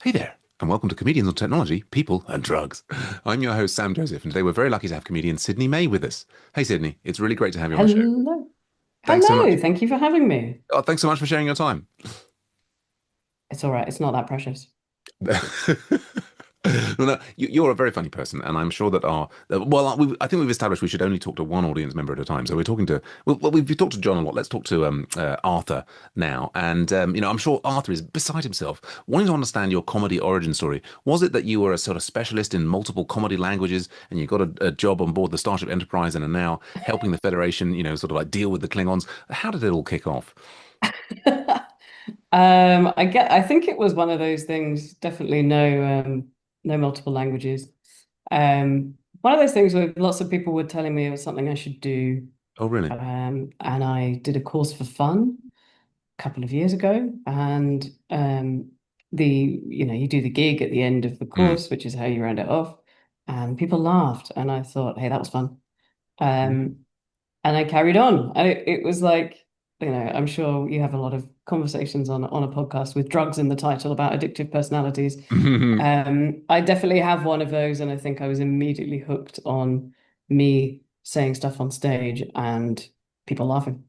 Hey there, and welcome to Comedians on Technology, People and Drugs. I'm your host, Sam Joseph, and today we're very lucky to have comedian Sydney May with us. Hey, Sydney, it's really great to have you on the show. Hello. Thanks so much. Hello. Thank you for having me. Oh, thanks so much for sharing your time. It's all right. It's not that precious. Well, no, you're a very funny person, and I'm sure that I think we've established we should only talk to one audience member at a time. So we're talking to, we've talked to John a lot. Let's talk to Arthur now. And I'm sure Arthur is beside himself, wanting to understand your comedy origin story. Was it that you were a sort of specialist in multiple comedy languages, and you got a job on board the Starship Enterprise, and are now helping the Federation, sort of like deal with the Klingons? How did it all kick off? I think it was one of those things, definitely no multiple languages. One of those things where lots of people were telling me it was something I should do. Oh, really? And I did a course for fun a couple of years ago. And you do the gig at the end of the Mm. course, which is how you round it off. And people laughed. And I thought, hey, that was fun. Um, and I carried on. And it was like, I'm sure you have a lot of conversations on a podcast with drugs in the title about addictive personalities. I definitely have one of those, and I think I was immediately hooked on me saying stuff on stage and people laughing.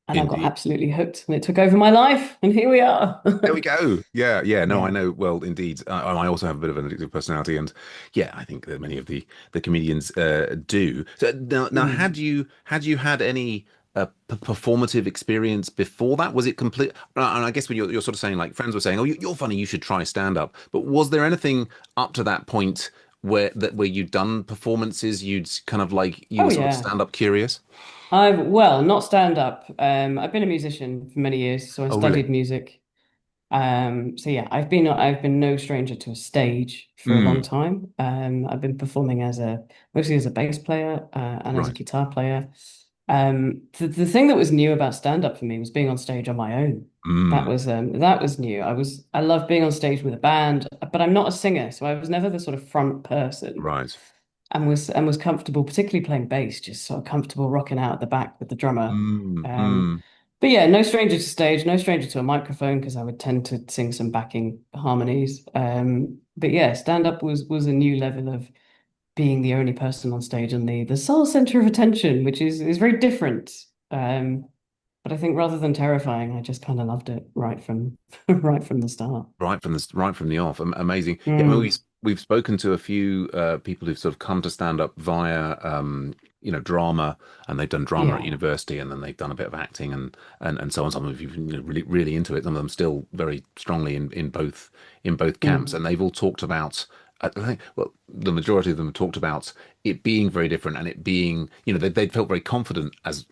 And I got Indeed. absolutely hooked, and it took over my life, and here we are. There we go. Yeah, yeah. No, I Yeah. know. Well, indeed, I also have a bit of an addictive personality, and yeah, I think that many of the comedians do. So now, Mm. had you had any performative experience before that? Was it complete? And I guess when you're sort of saying like friends were saying, "Oh, you're funny. You should try stand up." But was there anything up to that point where you'd done performances? You'd kind of like you Oh were sort of yeah. stand up curious. Not stand up. I've been a musician for many years, so I Oh, really? studied music. So yeah, I've been no stranger to a stage for a long Mm, time. I've been performing mostly as a bass player and as a right. guitar player. The thing that was new about stand-up for me was being on stage on my own. Mm, That was new. I love being on stage with a band, but I'm not a singer, so I was never the sort of front person right. and was comfortable, particularly playing bass, just sort of comfortable rocking out at the back with the drummer. Mm, Um, mm. but yeah, no stranger to stage, no stranger to a microphone because I would tend to sing some backing harmonies. But yeah, stand up was a new level of being the only person on stage and the sole center of attention, which is very different. But I think rather than terrifying, I just kind of loved it right from right from the start. Right from the off. Amazing. Yeah, I mean, we've Mm, we've spoken to a few people who've sort of come to stand up via drama, and they've done drama at yeah. university, and then they've done a bit of acting and so on. Some of you really really into it. Some of them still very strongly in both camps, Mm, and they've all talked about. I think, well, the majority of them have talked about it being very different and it being, they felt very confident as,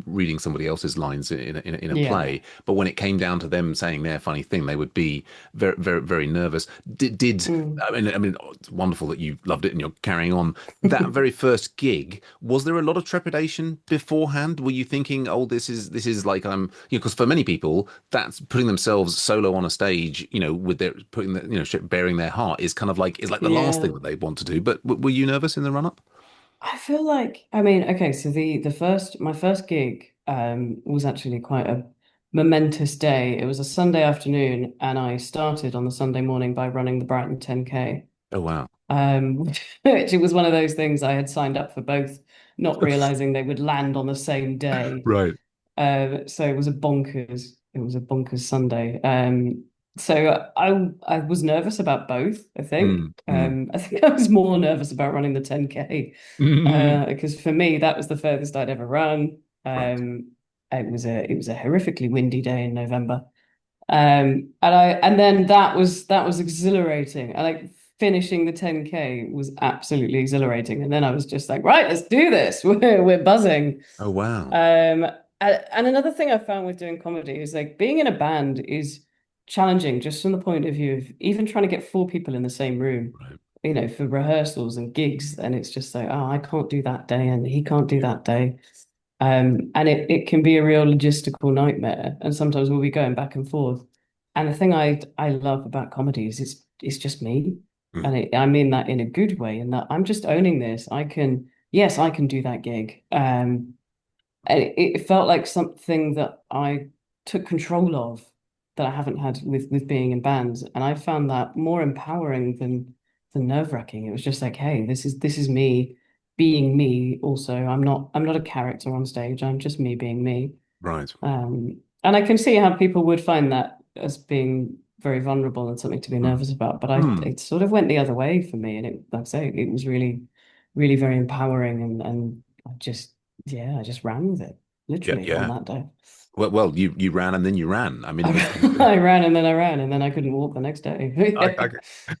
reading somebody else's lines in a yeah. play. But when it came down to them saying their funny thing, they would be very, very, very nervous. Did Mm. I mean, it's wonderful that you loved it and you're carrying on. That very first gig, was there a lot of trepidation beforehand? Were you thinking, oh, this is like because for many people, that's putting themselves solo on a stage, with their putting the, bearing their heart is like the last thing Yeah. that they want to do. But were you nervous in the run up? I feel like, I mean, okay, so my first gig was actually quite a momentous day. It was a Sunday afternoon, and I started on the Sunday morning by running the Brighton 10K. Oh wow. Which it was one of those things I had signed up for both, not realizing they would land on the same day. Right. So it was a bonkers Sunday. So I was nervous about both, I think. Mm, mm. I think I was more nervous about running the 10K because for me that was the furthest I'd ever run. Right. It was a horrifically windy day in November. And then that was exhilarating. I like finishing the 10K was absolutely exhilarating. And then I was just like, right, let's do this. We're buzzing. Oh wow. Um, and another thing I found with doing comedy is like being in a band is challenging just from the point of view of even trying to get four people in the same room, Right. for rehearsals and gigs. And it's just like, oh, I can't do that day and he can't do Yeah. that day. And it can be a real logistical nightmare. And sometimes we'll be going back and forth. And the thing I love about comedy is it's just me. Mm, And I mean that in a good way, in that I'm just owning this. Yes, I can do that gig. And it felt like something that I took control of, that I haven't had with being in bands, and I found that more empowering than nerve-wracking. It was just like, hey, this is me being me. Also, I'm not a character on stage. I'm just me being me. Right. And I can see how people would find that as being very vulnerable and something to be Mm. nervous about. But Mm. it sort of went the other way for me, and like I say, it was really, really very empowering, and I just ran with it Yeah, literally on yeah. that day. Well, you ran and then you ran. I mean, it was. I ran and then I ran and then I couldn't walk the next day.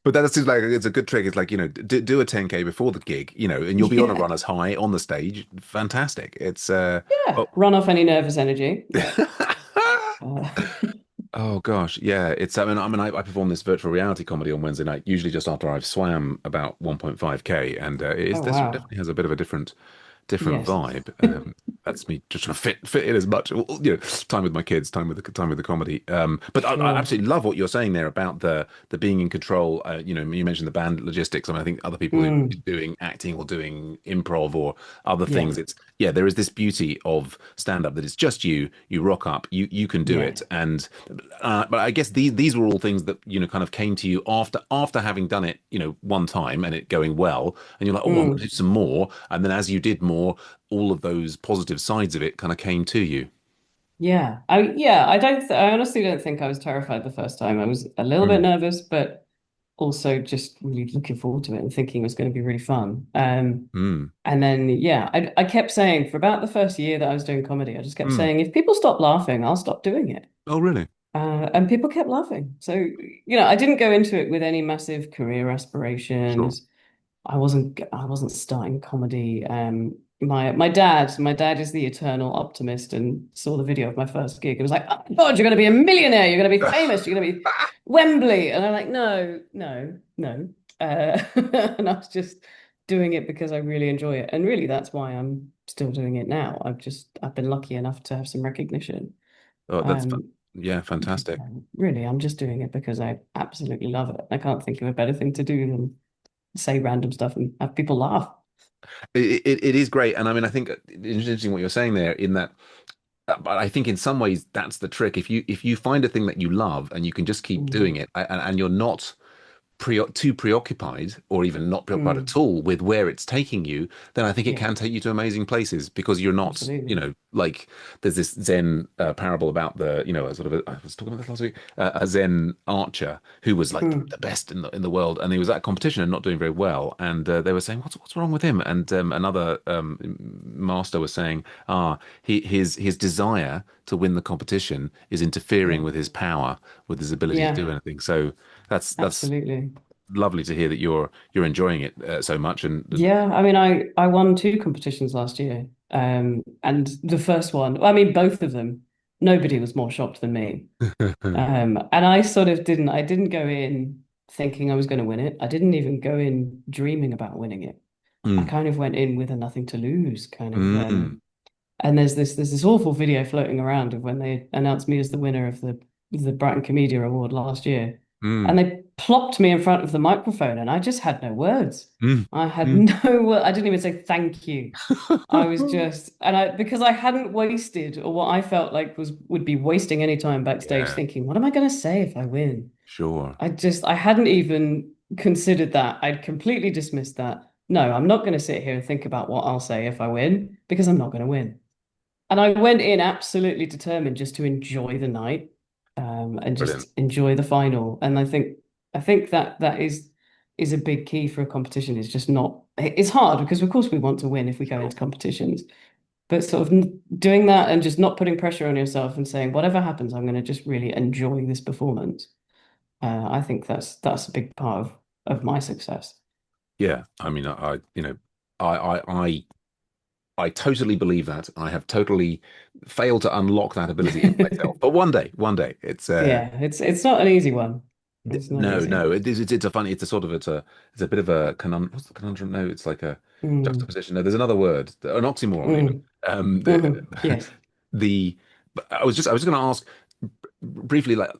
But that seems like it's a good trick. It's like, do a 10K before the gig, and you'll be on a Yeah. runner's high on the stage. Fantastic. It's Yeah. oh. Run off any nervous energy. Yeah. Uh, Oh gosh, yeah. It's I perform this virtual reality comedy on Wednesday night, usually just after I've swam about 1.5K, and it is oh this wow. definitely has a bit of a different Yes. vibe. That's me just trying to fit in as much, time with my kids, time with the comedy. But I Sure. absolutely love what you're saying there about the being in control. You mentioned the band logistics. I mean, I think other people who are Mm. doing acting or doing improv or other Yeah. things, there is this beauty of stand up that it's just you rock up, you can do Yeah. it, and but I guess these were all things that kind of came to you after having done it one time and it going well, and you're like, oh, I'm going to Mm. do some more, and then as you did more, all of those positive sides of it kind of came to you. I honestly don't think I was terrified the first time. I was a little bit Mm, nervous, but also just really looking forward to it and thinking it was going to be really fun. mm, And then I kept saying for about the first year that I was doing comedy, I just kept mm. saying, if people stop laughing, I'll stop doing it. Oh, really? And people kept laughing. So, I didn't go into it with any massive career Sure. aspirations. I wasn't starting comedy. My dad is the eternal optimist and saw the video of my first gig. It was like, oh my God, you're going to be a millionaire. You're going to be famous. You're going to be Wembley. And I'm like, no, no, no. And I was just doing it because I really enjoy it. And really, that's why I'm still doing it now. I've been lucky enough to have some recognition. Oh, Um, yeah, fantastic. really, I'm just doing it because I absolutely love it. I can't think of a better thing to do than say random stuff and have people laugh. It is great, and I mean, I think it's interesting what you're saying there. In that, but I think in some ways that's the trick. If you find a thing that you love and you can just keep Mm, doing it, and you're not too preoccupied or even not preoccupied at mm, all with where it's taking you, then I think it yeah, can take you to amazing places because you're not, absolutely. like there's this Zen parable about a sort of I was talking about this last week, a Zen archer who was like Mm, the best in the world, and he was at a competition and not doing very well, and they were saying what's wrong with him, and another master was saying, his desire to win the competition is interfering yeah, with his power, with his ability to yeah, do anything. So that's absolutely. lovely to hear that you're enjoying it so much. And Yeah, I mean, I won two competitions last year. And the first one, I mean, both of them, nobody was more shocked than me. And I didn't go in thinking I was going to win it. I didn't even go in dreaming about winning it. I mm, kind of went in with a nothing to lose kind of. mm, And there's this awful video floating around of when they announced me as the winner of the Brighton Comedia Award last year. And mm, they plopped me in front of the microphone and I just had no words. mm, I had mm. no word. I didn't even say thank you. I was just and I because I hadn't wasted or what I felt like would be wasting any time backstage Yeah, thinking, what am I going to say if I win? sure. I hadn't even considered that. I'd completely dismissed that. No, I'm not going to sit here and think about what I'll say if I win because I'm not going to win. And I went in absolutely determined just to enjoy the night, and Brilliant. just enjoy the final. And I think that is a big key for a competition. Is just not. It's hard because of course we want to win if we go Sure. into competitions, but sort of doing that and just not putting pressure on yourself and saying whatever happens, I'm going to just really enjoy this performance. I think that's a big part of my success. Yeah. I mean, I, I, I, I totally believe that. I have totally failed to unlock that ability in myself. But one day, Yeah, it's not an easy one. It's not no, easy. no. It's a funny. It's a bit of a conundrum. What's the conundrum? No, it's like a Mm, juxtaposition. No, there's another word, an oxymoron even. mm, The yes. the but I was going to ask briefly, like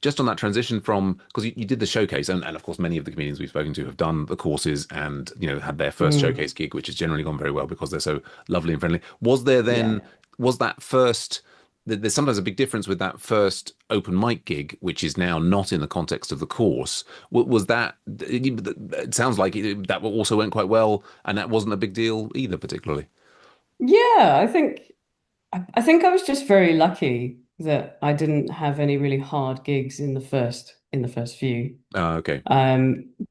just on that transition from, because you did the showcase, and of course many of the comedians we've spoken to have done the courses and had their first Mm, showcase gig, which has generally gone very well because they're so lovely and friendly. Was there then yeah. was that first there's sometimes a big difference with that first open mic gig, which is now not in the context of the course. Was that? It sounds like that also went quite well, and that wasn't a big deal either, particularly. Yeah, I think I was just very lucky that I didn't have any really hard gigs in the first few. Okay.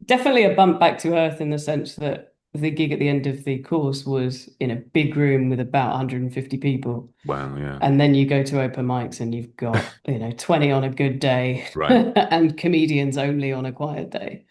Definitely a bump back to earth in the sense that the gig at the end of the course was in a big room with about 150 people. Wow. Yeah. And then you go to open mics and you've got, 20 on a good day Right. and comedians only on a quiet day.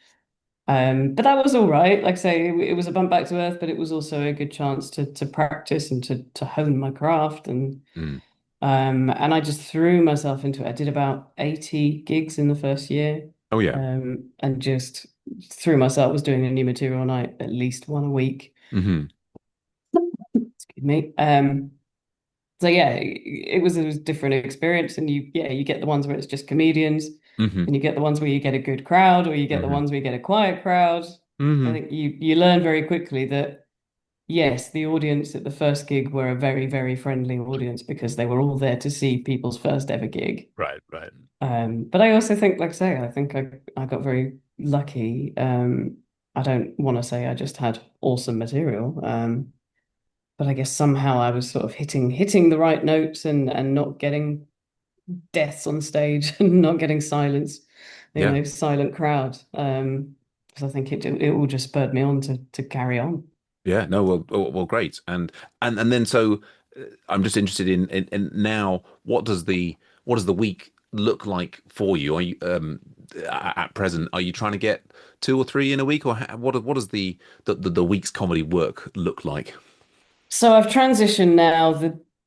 But that was all right. Like I say, it was a bump back to earth, but it was also a good chance to practice and to hone my craft. Mm. And I just threw myself into it. I did about 80 gigs in the first year. Oh yeah. And just threw myself, was doing a new material night at least one a week. Hmm. Excuse me. So yeah, it was a different experience. And you get the ones where it's just comedians, Hmm. and you get the ones where you get a good crowd, or you get the Hmm. ones where you get a quiet crowd. I Hmm. think you learn very quickly that yes, the audience at the first gig were a very, very friendly audience because they were all there to see people's first ever gig. Right. Right. But I also think, like I say, I think I got very lucky. I don't want to say I just had awesome material, but I guess somehow I was sort of hitting the right notes and not getting deaths on stage and not getting silence, Yeah. silent crowd. Because I think it all just spurred me on to carry on. Yeah. No. Well. Great. And then so I'm just interested in now. What does the week look like for you? Are you at present? Are you trying to get two or three in a week, or what does the week's comedy work look like? So I've transitioned now.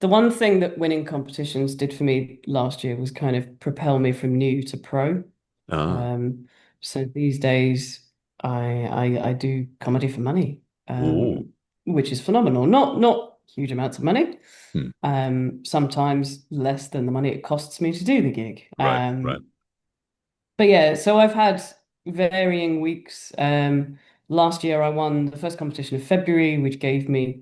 The one thing that winning competitions did for me last year was kind of propel me from new to pro. Ah. Um, so these days I do comedy for money, Oh. which is phenomenal. Not huge amounts of money. Hmm. Sometimes less than the money it costs me to do the gig. Right. Right. But yeah, so I've had varying weeks. Last year I won the first competition in February, which gave me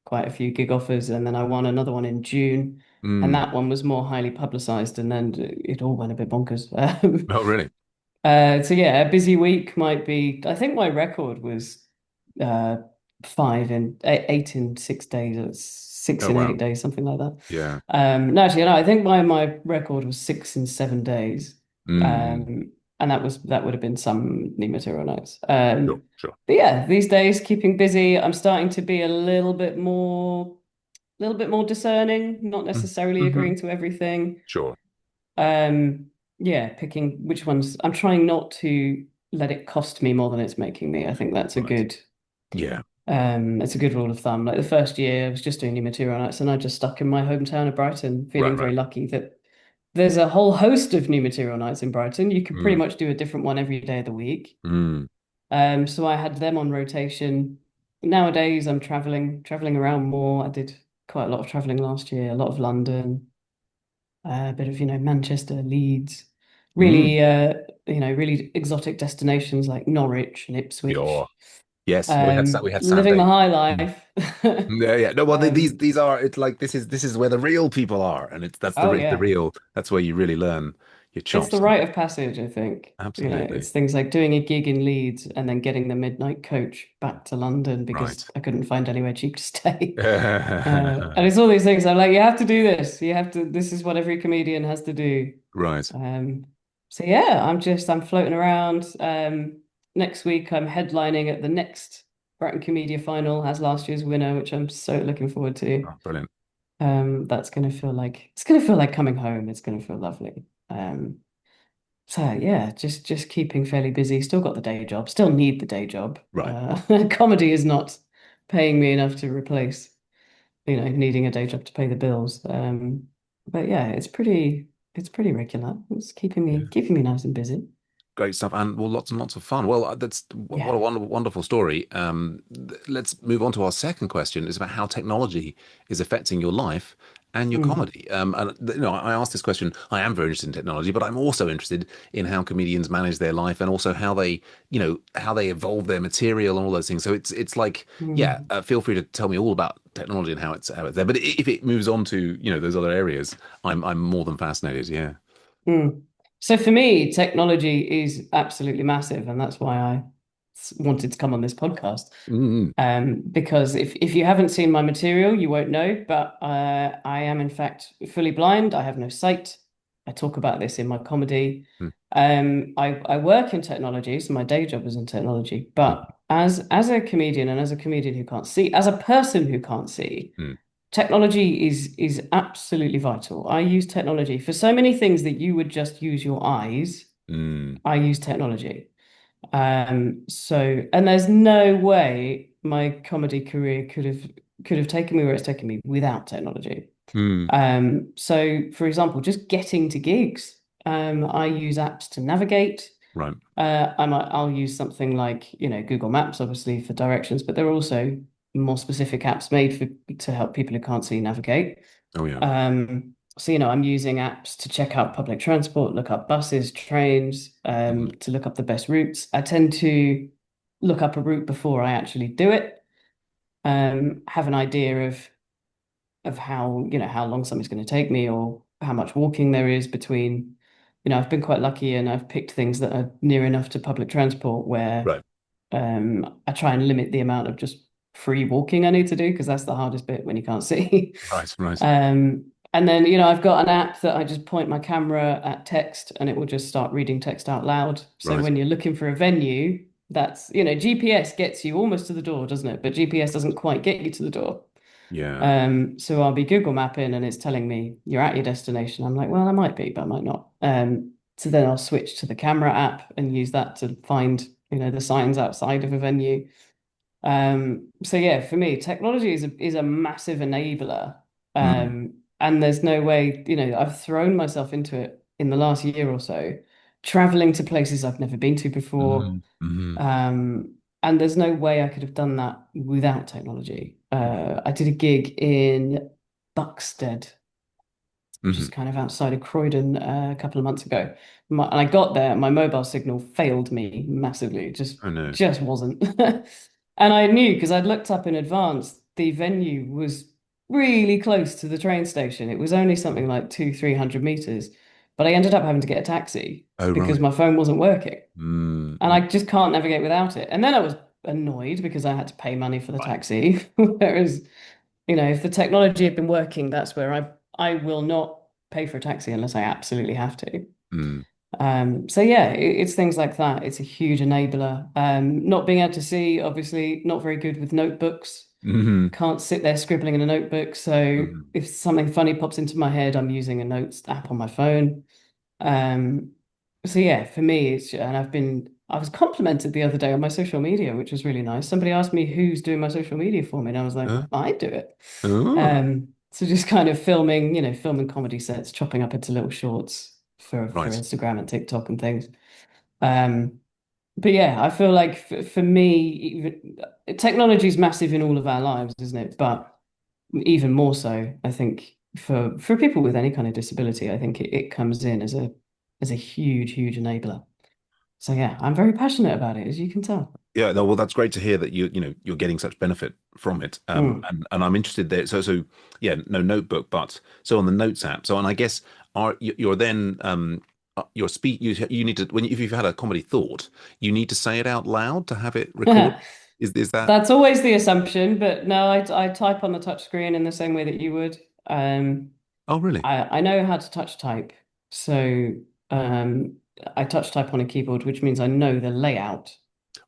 quite a few gig offers, and then I won another one in June, and Mm. that one was more highly publicized, and then it all went a bit bonkers. Oh, really? So yeah, a busy week might be. I think my record was uh, 8 in 6 days, or six Oh, in wow. 8 days, something like that. Yeah. No, actually, no, I think my record was 6 in 7 days. Mm. Um, and that would have been some new material nights. Sure. Sure. But yeah, these days keeping busy. I'm starting to be a little bit more discerning, not necessarily Mm-hmm. agreeing to everything. Sure. Um, yeah, picking which ones. I'm trying not to let it cost me more than it's making me. I think Right. Yeah. it's a good rule of thumb. Like the first year, I was just doing new material nights, and I just stuck in my hometown of Brighton, Right. feeling Right. very lucky that there's a whole host of new material nights in Brighton. You can pretty Mm. much do a different one every day of the week. Mm. So I had them on rotation. Nowadays, I'm traveling around more. I did quite a lot of traveling last year, a lot of London, a bit of, Manchester, Leeds, Mm. really, really exotic destinations like Norwich and Yeah. Ipswich. Yes. We had Living the Sandy. high Mm. life. Yeah. Yeah. No. Well, Um, these are. It's like this is where the real people are, and that's oh the yeah. real. That's where you really learn your It's the chops. rite of passage, I think. Absolutely. It's things like doing a gig in Leeds and then getting the midnight coach back to London Right. because I couldn't find anywhere cheap to stay. And it's all these things. I'm like, you have to do this. You have to, this is what every comedian has to do. Right. Um, so yeah, I'm floating around. Next week I'm headlining at the next Brighton Comedia final as last year's winner, which I'm so looking forward to. Oh, brilliant. That's gonna feel like it's gonna feel like coming home. It's gonna feel lovely. So yeah, just keeping fairly busy. Still got the day job. Still need the day job. Right. Comedy is not paying me enough to replace, needing a day job to pay the bills. But yeah, it's pretty regular. It's Yeah. keeping me nice and busy. Great stuff, and well, lots and lots of fun. Well, that's what Yeah. a wonderful story. Let's move on to our second question. It's about how technology is affecting your life and your Mm, comedy. I asked this question. I am very interested in technology, but I'm also interested in how comedians manage their life and also how they, how they evolve their material and all those things. So it's like, yeah, mm, feel free to tell me all about technology and how it's there. But if it moves on to, those other areas, I'm more than fascinated. Yeah. mm. So for me, technology is absolutely massive, and that's why I wanted to come on this podcast. Mm, Because if you haven't seen my material, you won't know, but I am in fact fully blind. I have no sight. I talk about this in my comedy. mm, I work in technology, so my day job is in technology. mm, But as a comedian and as a comedian who can't see, as a person who can't see, mm, technology is absolutely vital. I use technology for so many things that you would just use your eyes. mm, I use technology. And there's no way my comedy career could have taken me where it's taken me without technology. mm. So for example, just getting to gigs, I use apps to navigate. Right. I'll use something like, Google Maps, obviously, for directions, but there are also more specific apps made to help people who can't see navigate. Oh yeah. So, I'm using apps to check out public transport, look up buses, trains, Mm, to look up the best routes. I tend to look up a route before I actually do it, have an idea of how long something's going to take me or how much walking there is between. I've been quite lucky and I've picked things that are near enough to public transport where right. I try and limit the amount of just free walking I need to do because that's the hardest bit when you can't see. Right. Right. And then, I've got an app that I just point my camera at text and it will just start reading text out loud. So Right. when you're looking for a venue, that's, GPS gets you almost to the door, doesn't it? But GPS doesn't quite get you to the door. Yeah. So I'll be Google mapping and it's telling me you're at your destination. I'm like, well, I might be, but I might not. So then I'll switch to the camera app and use that to find, the signs outside of a venue. So yeah, for me, technology is a massive enabler. Mm, And there's no way, I've thrown myself into it in the last year or so, traveling to places I've never been to before. mm, mm, And there's no way I could have done that without technology. I did a gig in Buxted, which is mm. kind of outside of Croydon, a couple of months ago. And I got there, my mobile signal failed me massively. It just Oh no. just wasn't. And I knew because I'd looked up in advance, the venue was really close to the train station. It was only something like 300 meters, but I ended up having to get a taxi Oh because right. my phone wasn't working. Mm, And mm. I just can't navigate without it. And then I was annoyed because I had to pay money for the Right. taxi. Whereas, if the technology had been working, that's where I will not pay for a taxi unless I absolutely have to. Mm, So yeah, it's things like that. It's a huge enabler. Not being able to see, obviously, not very good with notebooks. mm, Can't sit there scribbling in a notebook. So mm. if something funny pops into my head, I'm using a notes app on my phone. Um, so yeah, for me, and I was complimented the other day on my social media, which was really nice. Somebody asked me who's doing my social media for me, and I was like, Uh, I do it. oh, So just kind of filming comedy sets, chopping up into little shorts for right. Instagram and TikTok and things. Um, but yeah, I feel like for me, technology is massive in all of our lives, isn't it? But even more so, I think for people with any kind of disability, I think it comes in as a huge, huge enabler. So yeah, I'm very passionate about it, as you can tell. Yeah, no, well, that's great to hear that you're getting such benefit from it. Mm. And I'm interested there. So yeah, no notebook, but so on the Notes app. So and I guess you're then your speech you need to if you've had a comedy thought, you need to say it out loud to have it record. Is that? That's always the assumption, but no, I type on the touch screen in the same way that you would. Um, Oh, really? I know how to touch type, so um, I touch type on a keyboard, which means I know the layout.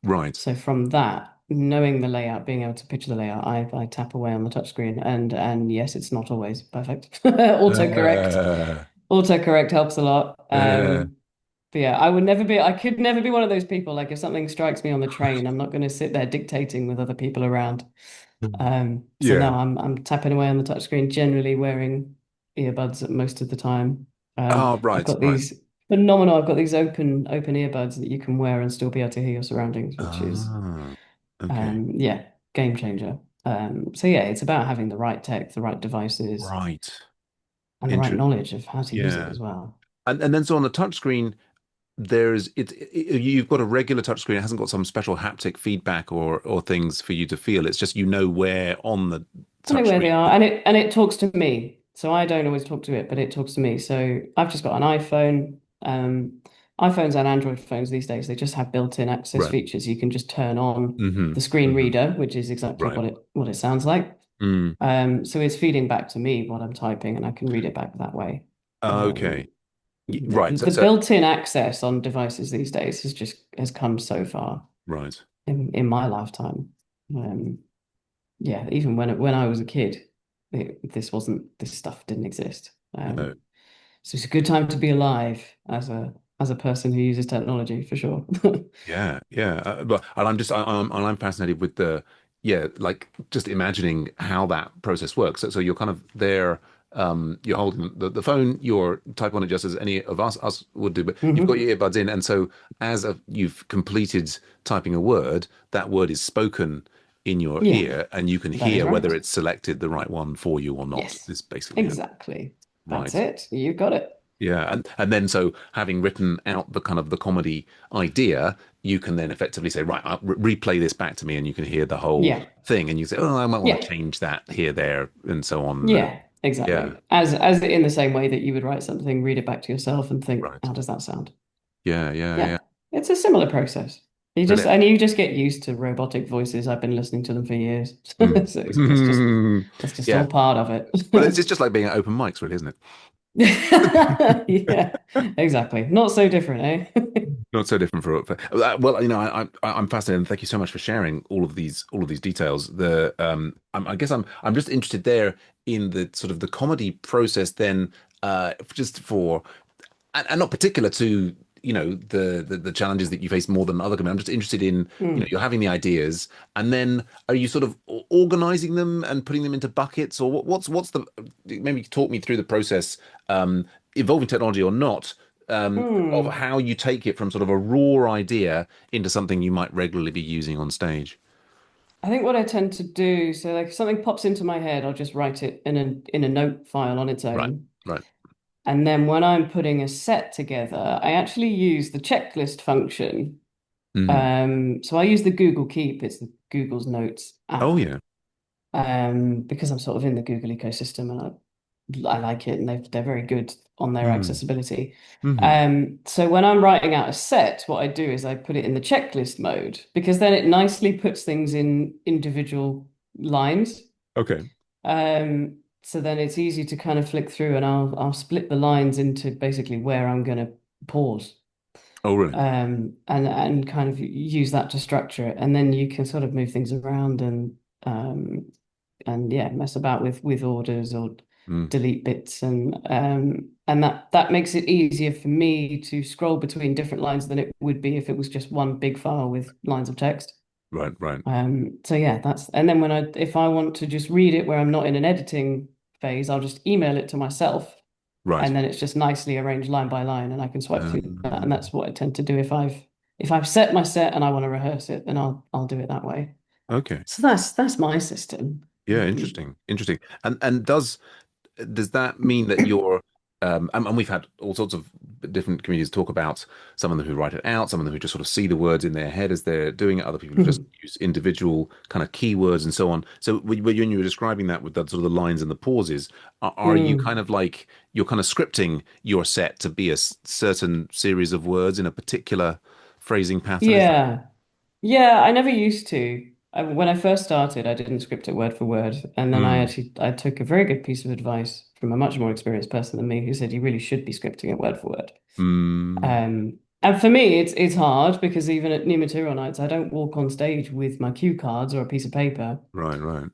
Right. So from that, knowing the layout, being able to picture the layout, I tap away on the touchscreen, and yes, it's not always perfect. Autocorrect, Uh, autocorrect helps a lot. uh, But yeah, I could never be one of those people. Like if something strikes me on the train, I'm not going to sit there dictating with other people around. So no, yeah. I'm tapping away on the touchscreen, generally wearing earbuds most of the time. Oh, I've right, got right. these phenomenal. I've got these open earbuds that you can wear and still be able to hear your surroundings, which is Ah, okay. yeah, game changer. So yeah, it's about having the right tech, the right devices. Right. and the right Interest. knowledge of how to use it Yeah. as well. And then so on the touchscreen, you've got a regular touchscreen. It hasn't got some special haptic feedback or things for you to feel. It's just where on the I know where they touchscreen. are, and it talks to me. So I don't always talk to it, but it talks to me. So I've just got an iPhone. iPhones and Android phones these days, they just have built-in access Right. features. You can just turn on Hmm. the screen Hmm. reader, which is exactly Right. what it sounds like. Mm. So it's feeding back to me what I'm typing, and I can read it back that way. Okay. Right. The built-in access on devices these days has come so far Right. in my lifetime. Um, yeah, even when I was a kid, this stuff didn't exist. No. So it's a good time to be alive as a person who uses technology for sure. Yeah, yeah. But and I'm fascinated with like just imagining how that process works. So you're kind of there, you're holding the phone, you're type on it just as any of us would do, but you've got Hmm. your earbuds in, and so you've completed typing a word, that word is spoken in your Yeah, ear, and you can that is hear whether right. it's selected the right one for you or not. Yes, Is basically it. exactly. That's Right. it. You got it. Yeah, and then so having written out the kind of the comedy idea, you can then effectively say, right, replay this back to me, and you can hear the whole Yeah, thing, and you say, oh, I might want to yeah, change that here, there, and so on. yeah, Yeah, exactly. As in the same way that you would write something, read it back to yourself, and think, right. how does that sound? Yeah, yeah, Yeah, yeah. it's a similar process. Brilliant. You just get used to robotic voices. I've been listening to them for years, Mm. so it's just all Yeah. part of Well, it's it. just like being at open mics, really, isn't it? Yeah, exactly. Not so different, eh? Not so different well, I'm fascinated, and thank you so much for sharing all of these details. I guess I'm just interested there in the sort of the comedy process. Then, just for and not particular to the challenges that you face more than other comedians. I'm just interested in Hmm. you're having the ideas, and then are you sort of organizing them and putting them into buckets, or what's the maybe talk me through the process, involving technology or not, of Hmm. how you take it from sort of a raw idea into something you might regularly be using on stage. I think what I tend to do, so like if something pops into my head, I'll just write it in a note file on its Right, own. right. And then when I'm putting a set together, I actually use the checklist function. Hmm. So I use the Google Keep, it's the Google's Notes Oh app. yeah. Because I'm sort of in the Google ecosystem and I like it and they're very good on their Hmm. accessibility. Hmm. So when I'm writing out a set, what I do is I put it in the checklist mode because then it nicely puts things in individual lines. Okay. So then it's easy to kind of flick through and I'll split the lines into basically where I'm going to pause. Oh really? And kind of use that to structure it, and then you can sort of move things around um, and yeah, mess about with orders or Mm. delete bits and that makes it easier for me to scroll between different lines than it would be if it was just one big file with lines of text. Right, right, So yeah, that's and then if I want to just read it where I'm not in an editing phase, I'll just email it to myself right. and then it's just nicely arranged line by line and I can swipe through that. And Um, that's what I tend to do if I've set my set and I want to rehearse it, then I'll do it that way. okay. So that's my system. Yeah, interesting. Interesting. And does that mean that you're and we've had all sorts of different comedians talk about some of them who write it out, some of them who just sort of see the words in their head as they're doing it, other people who just use individual kind of keywords and so on. So when you were describing that with that sort of the lines and the pauses, are you kind Mm. of like you're kind of scripting your set to be a certain series of words in a particular phrasing pattern? Is that Yeah. Yeah, I never used to. When I first started, I didn't script it word for word, and then mm, I took a very good piece of advice from a much more experienced person than me who said you really should be scripting it word for word. mm, And for me, it's hard because even at new material nights, I don't walk on stage with my cue cards or a piece of paper. right, right.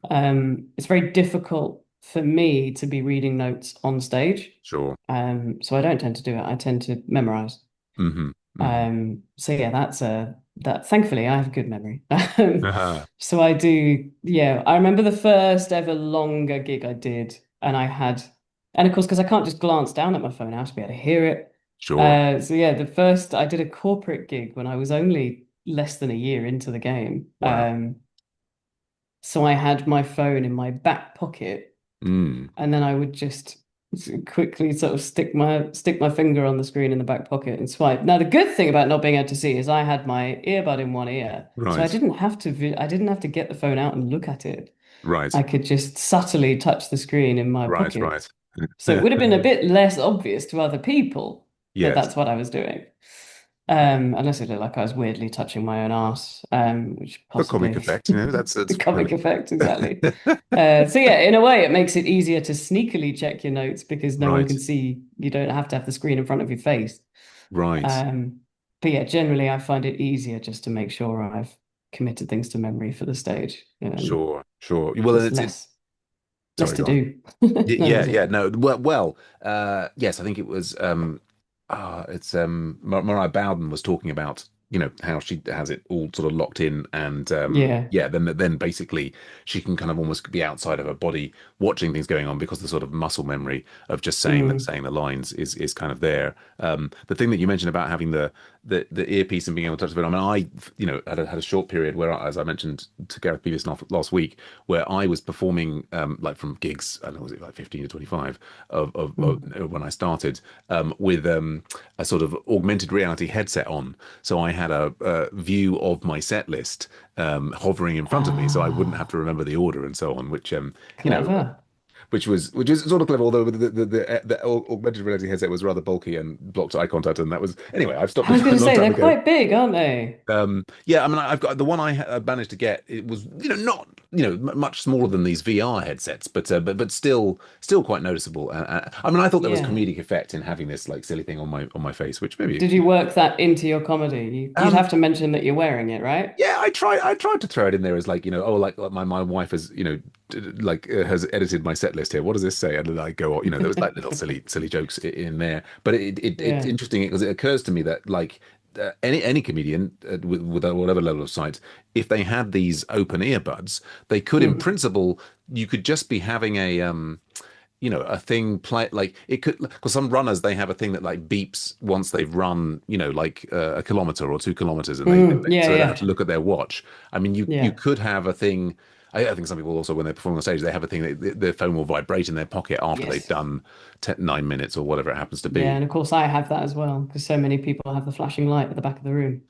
It's very difficult for me to be reading notes on stage. Sure. So I don't tend to do it. I tend to memorize. Hmm. Hmm. So yeah, that thankfully I have a good memory. Aha. So I do, yeah, I remember the first ever longer gig I did, and of course, because I can't just glance down at my phone, I have to be able to hear it. Sure. So yeah, the first I did a corporate gig when I was only less than a year into the game. Wow. So I had my phone in my back pocket Mm. and then I would just quickly sort of stick my finger on the screen in the back pocket and swipe. Now, the good thing about not being able to see is I had my earbud in one ear, so I Right. didn't have to I didn't have to get the phone out and look at it. Right. I could just subtly touch the screen in my Right. pocket. Right. So it would have been a bit less obvious to other people that Yes. that's what I was doing. Unless it looked like I was weirdly touching my own arse, which The comic possibly effect, you know, that's the that's comic funny. effect, exactly. So yeah, in a way, it makes it easier to sneakily check your notes because no one Right. can see. You don't have to have the screen in front of your face. Right. Um, but yeah, generally, I find it easier just to make sure I've committed things to memory for the stage. Sure. Sure. Well, Just it's less sorry, to go on. do. No, Yeah, that's yeah, it. no. Yes, I think it was it's Mariah Bowden was talking about, how she has it all sort of locked in and Yeah. yeah, then basically she can kind of almost be outside of her body watching things going on because the sort of muscle memory of just Mm, saying the lines is kind of there. The thing that you mentioned about having the earpiece and being able to touch the phone. I mean, had a short period where, as I mentioned to Gareth previous last week, where I was performing like from gigs, I don't know, was it like 15 to 25 mm. of when I started with a sort of augmented reality headset on. So I had a view of my set list hovering in front of me, so I wouldn't have to Ah, remember the order and so on, which clever. which is sort of clever. Although the augmented reality headset was rather bulky and blocked eye contact, and that was anyway. I've stopped I it was going a to long say time they're ago. quite big, aren't they? Yeah, I mean, I've got the one I managed to get. It was, not, much smaller than these VR headsets, but still quite noticeable. I mean, I thought there was Yeah. comedic effect in having this like silly thing on my face, which maybe, Did you work that into your comedy? You'd um, have to mention that you're wearing it, right? yeah, I tried to throw it in there as like, oh, like my wife has, has edited my set list here. What does this say? And then I go, there was like little silly jokes in there. But it's Yeah. interesting because it occurs to me that like any comedian with whatever level of sight, if they had these open earbuds, they could, in Mm. principle, you could just be having a thing play like it could, because some runners they have a thing that like beeps once they've run, like a kilometer or 2 kilometers, and Yeah, so they don't have to yeah. look at their watch. I mean, you Yeah. could have a thing. I think some people also, when they're performing on stage, they have a thing that their phone will vibrate in their pocket after they've Yes. done 9 minutes or whatever it happens to Yeah, be. and of course I have that as well because so many people have the flashing light at the back of the room,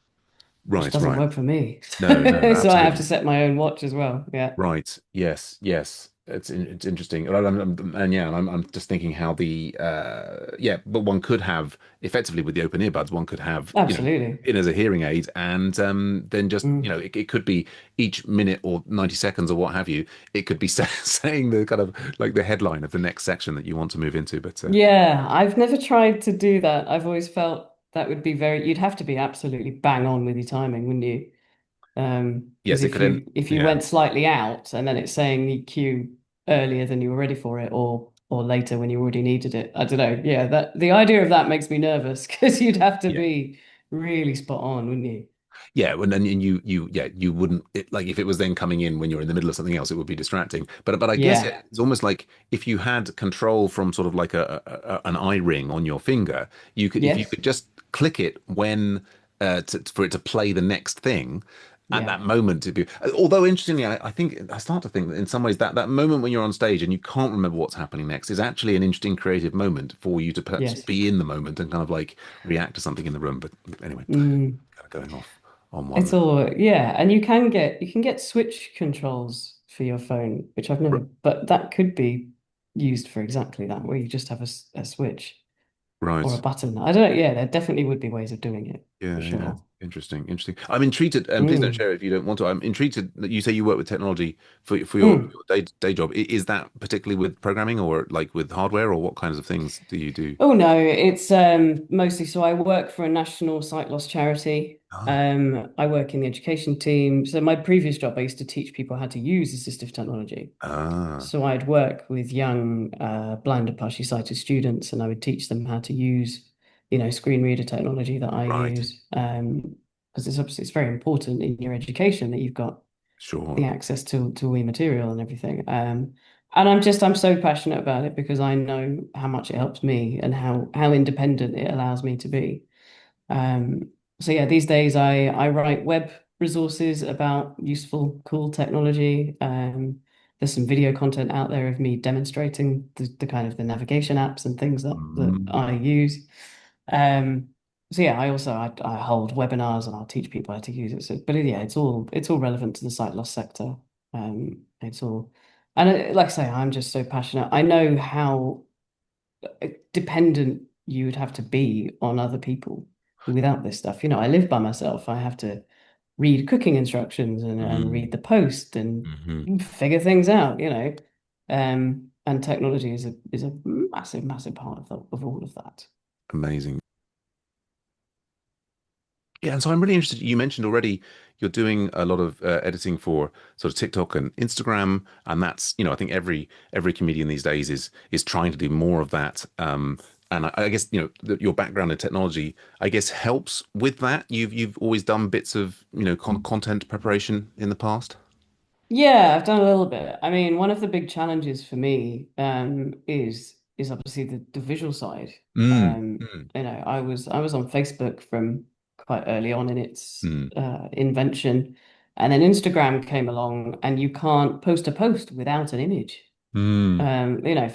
which Right, doesn't right. work for me. No, no, no, So I have to absolutely. set my own watch as well. Yeah. Right. Yes. Yes. It's interesting. And yeah, and I'm just thinking how yeah, but one could have effectively with the open earbuds, one could have, Absolutely. in as a hearing aid, and then just, Mm. it could be each minute or 90 seconds or what have you, it could be saying the kind of like the headline of the next section that you want to move into. But Yeah, I've never tried to do that. I've always felt that would be you'd have to be absolutely bang on with your timing, wouldn't you? Because yes, it if could end. you Yeah. went slightly out and then it's saying the cue earlier than you were ready for it, or later when you already needed it, I don't know. Yeah, that the idea of that makes me nervous because you'd have to Yeah. be really spot on, wouldn't you? Yeah, and you wouldn't like if it was then coming in when you're in the middle of something else, it would be distracting. But I guess Yeah. it's almost like if you had control from sort of like an eye ring on your finger, if you Yes. could just click it when for it to play the next thing at Yeah. that moment to be. Although interestingly, I think I start to think that in some ways that moment when you're on stage and you can't remember what's happening next is actually an interesting creative moment for you to perhaps Yes. be in the moment and kind of like react to something in the room. But anyway, Mm. kind of going off on It's one. all, yeah, and you can get switch controls for your phone, which I've never, but that could be used for exactly that, where you just have a switch or a Right. button. I don't, yeah, there definitely would be ways of doing it for Yeah, yeah. sure. Interesting, interesting. I'm intrigued, and please don't Mm. share if you don't want to. I'm intrigued that you say you work with technology for Mm. your day job. Is that particularly with programming or like with hardware, or what kinds of things do you do? Oh no, it's mostly so I work for a national sight loss charity. Ah, I work in the education team. So my previous job, I used to teach people how to use assistive technology. ah, So I'd work with young blind and partially sighted students, and I would teach them how to use, screen reader technology that I right. use. Because it's very important in your education that you've got the Sure. access to all your material and everything. And I'm so passionate about it because I know how much it helps me and how independent it allows me to be. Um, so yeah, these days I write web resources about useful, cool technology. There's some video content out there of me demonstrating the kind of the navigation apps and things that I Mm. use. Um, so yeah, I hold webinars and I'll teach people how to use it. So, but yeah, it's all relevant to the sight loss sector. It's all, and like I say, I'm just so passionate. I know how dependent you would have to be on other people without this stuff. I live by myself. I have to read cooking instructions and Mm. read the post and Hmm. figure things out. And technology is a massive, massive part of all of that. Amazing. Yeah, and so I'm really interested. You mentioned already you're doing a lot of editing for sort of TikTok and Instagram, and that's, I think every comedian these days is trying to do more of that. And I guess, your background in technology, I guess, helps with that. You've always done bits of, content preparation in the past. Yeah, I've done a little bit. I mean, one of the big challenges for me is obviously the visual side. Mm, Um, mm, I was on Facebook from quite early on in its mm, invention, and then Instagram came along, and you can't post a post without an image. mm,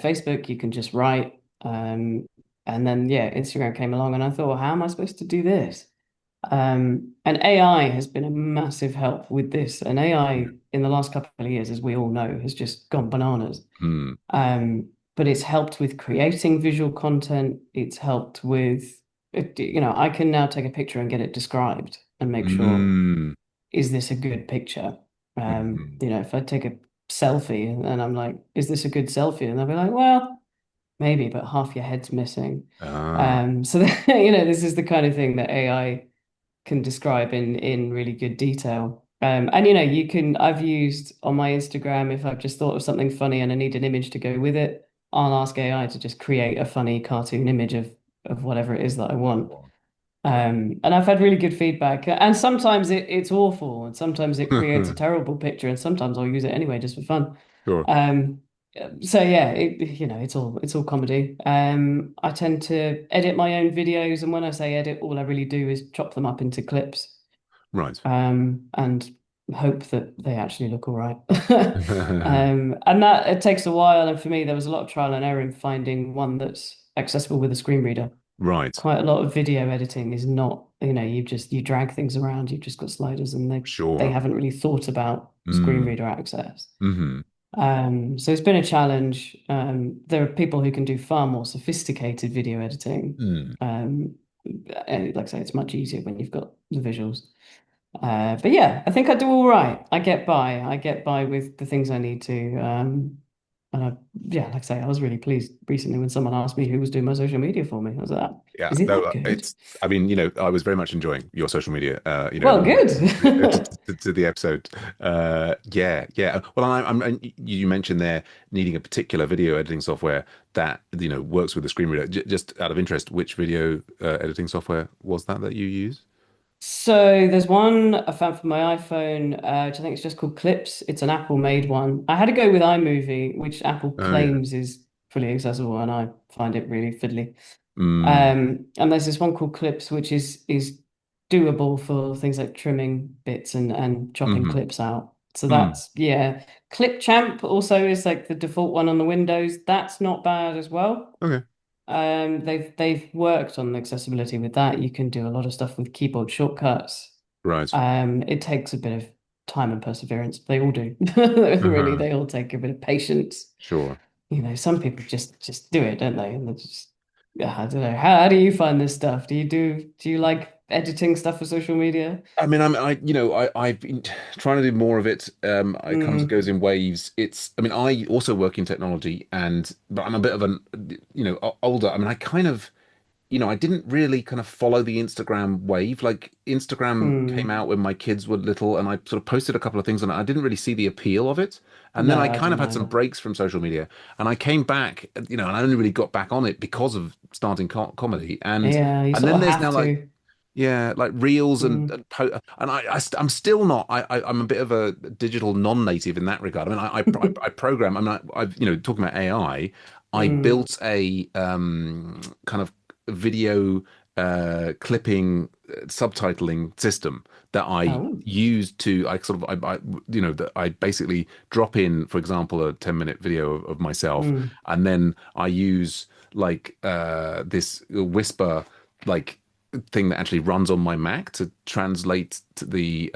Facebook you can just write, and then yeah, Instagram came along, and I thought, well, how am I supposed to do this? And AI has been a massive help with this. And AI in the last couple of years, as we all know, has just gone bananas. mm, But it's helped with creating visual content. It's helped with, I can now take a picture and get it described and make sure, mm, is this a good picture? mm. If I take a selfie and I'm like, is this a good selfie? And they'll be like, well, maybe, but half your head's missing. Ah, So this is the kind of thing that AI can describe in really good detail. And I've used on my Instagram, if I've just thought of something funny and I need an image to go with it, I'll ask AI to just create a funny cartoon image of whatever it is that I want. And I've had really good feedback. And sometimes it's awful, and sometimes it creates a terrible picture, and sometimes I'll use it anyway just for fun. sure. Um, so yeah, it's all comedy. I tend to edit my own videos, and when I say edit, all I really do is chop them up into clips, Right. and hope that they actually look all right. And that it takes a while, and for me, there was a lot of trial and error in finding one that's accessible with a screen reader. Right. Quite a lot of video editing is not, you drag things around, you've just got sliders, and they Sure. haven't really thought about screen Mm, reader access. hmm. So it's been a challenge. There are people who can do far more sophisticated video editing. Mm. And like I say, it's much easier when you've got the visuals. But yeah, I think I do all right. I get by. I get by with the things I need to. And yeah, like I say, I was really pleased recently when someone asked me who was doing my social media for me. I was like, Yeah, is it no, that good? I mean, I was very much enjoying your social media, Well, listening good. to the episode. Yeah, yeah. Well, you mentioned there needing a particular video editing software that, works with the screen reader. Just out of interest, which video editing software was that you use? So there's one I found for my iPhone, which I think is just called Clips. It's an Apple made one. I had to go with iMovie, which Apple Oh, yeah. claims is fully accessible, and I find it really fiddly. Mm, And there's this one called Clips, which is doable for things like trimming bits and chopping hmm. clips out. So Mm. that's, yeah. Clipchamp also is like the default one on the Windows. That's not bad as well. Okay. They've worked on accessibility with that. You can do a lot of stuff with keyboard shortcuts. Right. It takes a bit of time and perseverance. They all do. Really, Uh-huh. they all take a bit of patience. Sure. Some people just do it, don't they? And they just, yeah, I don't know. How do you find this stuff? Do you like editing stuff for social media? I mean, I've been trying to do more of it. It comes and Mm, goes in waves. I mean, I also work in technology, but I'm a bit of an, older. I mean, I kind of, I didn't really kind of follow the Instagram wave. Like Instagram came mm. out when my kids were little, and I sort of posted a couple of things on it. I didn't really see the appeal of it. And then No, I I kind of didn't had some either. breaks from social media, and I came back, and I only really got back on it because of starting comedy. Yeah, you And sort then of there's now have like, to. yeah, like reels Mm, and I'm still not. I'm a bit of a digital non-native in that regard. I mean, I program. I mean, I've talking about AI. I mm, built a kind of video. clipping subtitling system that I Oh. use to I sort of that I basically drop in, for example, a 10-minute video of myself, Mm. and then I use like this Whisper like thing that actually runs on my Mac to translate the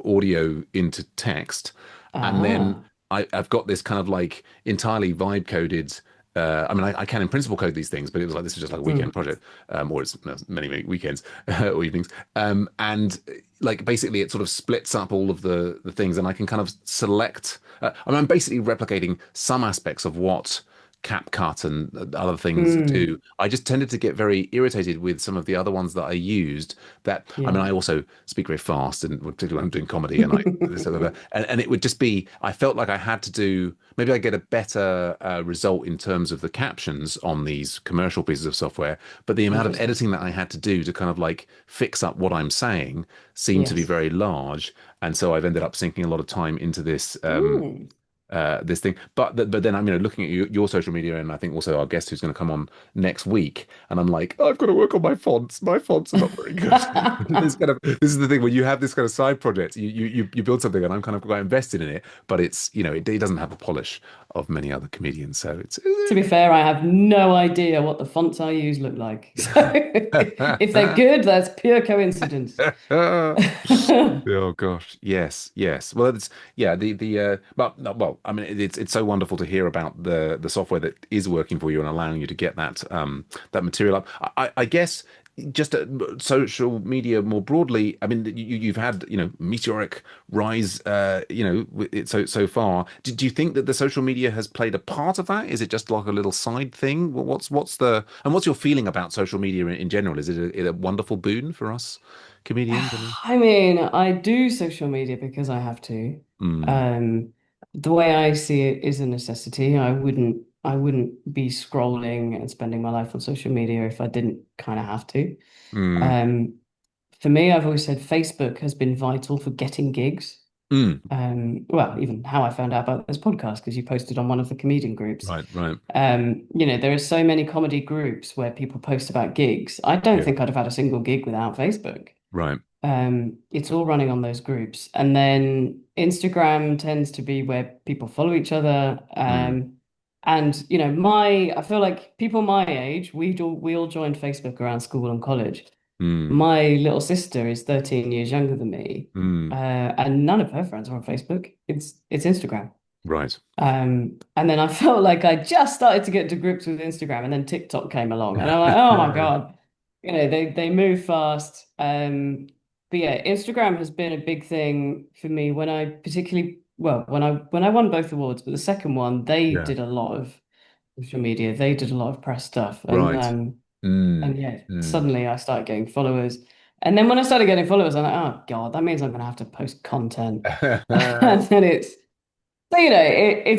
audio into text, and then Ah. I've got this kind of like entirely vibe coded. I mean, I can in principle code these things, but it was like this is just like a weekend Mm. project, or it's many weekends or evenings, and like basically it sort of splits up all of the things, and I can kind of select. I mean, I'm basically replicating some aspects of what CapCut and other things Mm. do. I just tended to get very irritated with some of the other ones that I used. That I mean, Yeah. I also speak very fast, and particularly when I'm doing comedy, and I this other, and it would just be. I felt like I had to do. Maybe I get a better result in terms of the captions on these commercial pieces of software, but the amount of Interesting. editing that I had to do to kind of like fix up what I'm saying seemed to be Yes. very large, and so I've ended up sinking a lot of time into this. Mm. This thing. But then I'm looking at your social media, and I think also our guest who's going to come on next week, and I'm like, oh, I've got to work on my fonts. My fonts are not very good. This is the thing when you have this kind of side project, you build something, and I'm kind of quite invested in it, but it's it doesn't have the polish of many other comedians, so it's. To be fair, I have no idea what the fonts I use look like. So if they're good, that's pure coincidence. Oh gosh, yes, yes. Well, it's yeah. But no, well, I mean, it's so wonderful to hear about the software that is working for you and allowing you to get that material up. I guess just social media more broadly. I mean, you've had meteoric rise. So far. Do you think that the social media has played a part of that? Is it just like a little side thing? What's your feeling about social media in general? Is it a wonderful boon for us comedians? I mean. I mean, I do social media because I have to. Mm, Um, the way I see it is a necessity. I wouldn't be scrolling and spending my life on social media if I didn't kind of have to. mm, Um, for me, I've always said Facebook has been vital for getting gigs. mm. Well, even how I found out about this podcast because you posted on one of the comedian groups. Right, right. There are so many comedy groups where people post about gigs. I don't Yeah, think I'd have had a single gig without Facebook. right. It's all running on those groups. And then Instagram tends to be where people follow each other. Mm, And I feel like people my age, we all joined Facebook around school and college. mm, My little sister is 13 years younger than me, mm. and none of her friends are on Facebook. It's Instagram. Right. And then I felt like I just started to get to grips with Instagram, and then TikTok came along, and I'm like, oh my God, they move fast. But yeah, Instagram has been a big thing for me when I particularly, well, when I won both awards, but the second one, they Yeah. did a lot of social media, they did a lot of press stuff, and Right. yeah, Mm. suddenly I started getting followers. And then when I started getting followers, I'm like, oh God, that means I'm gonna have to post content. And then it's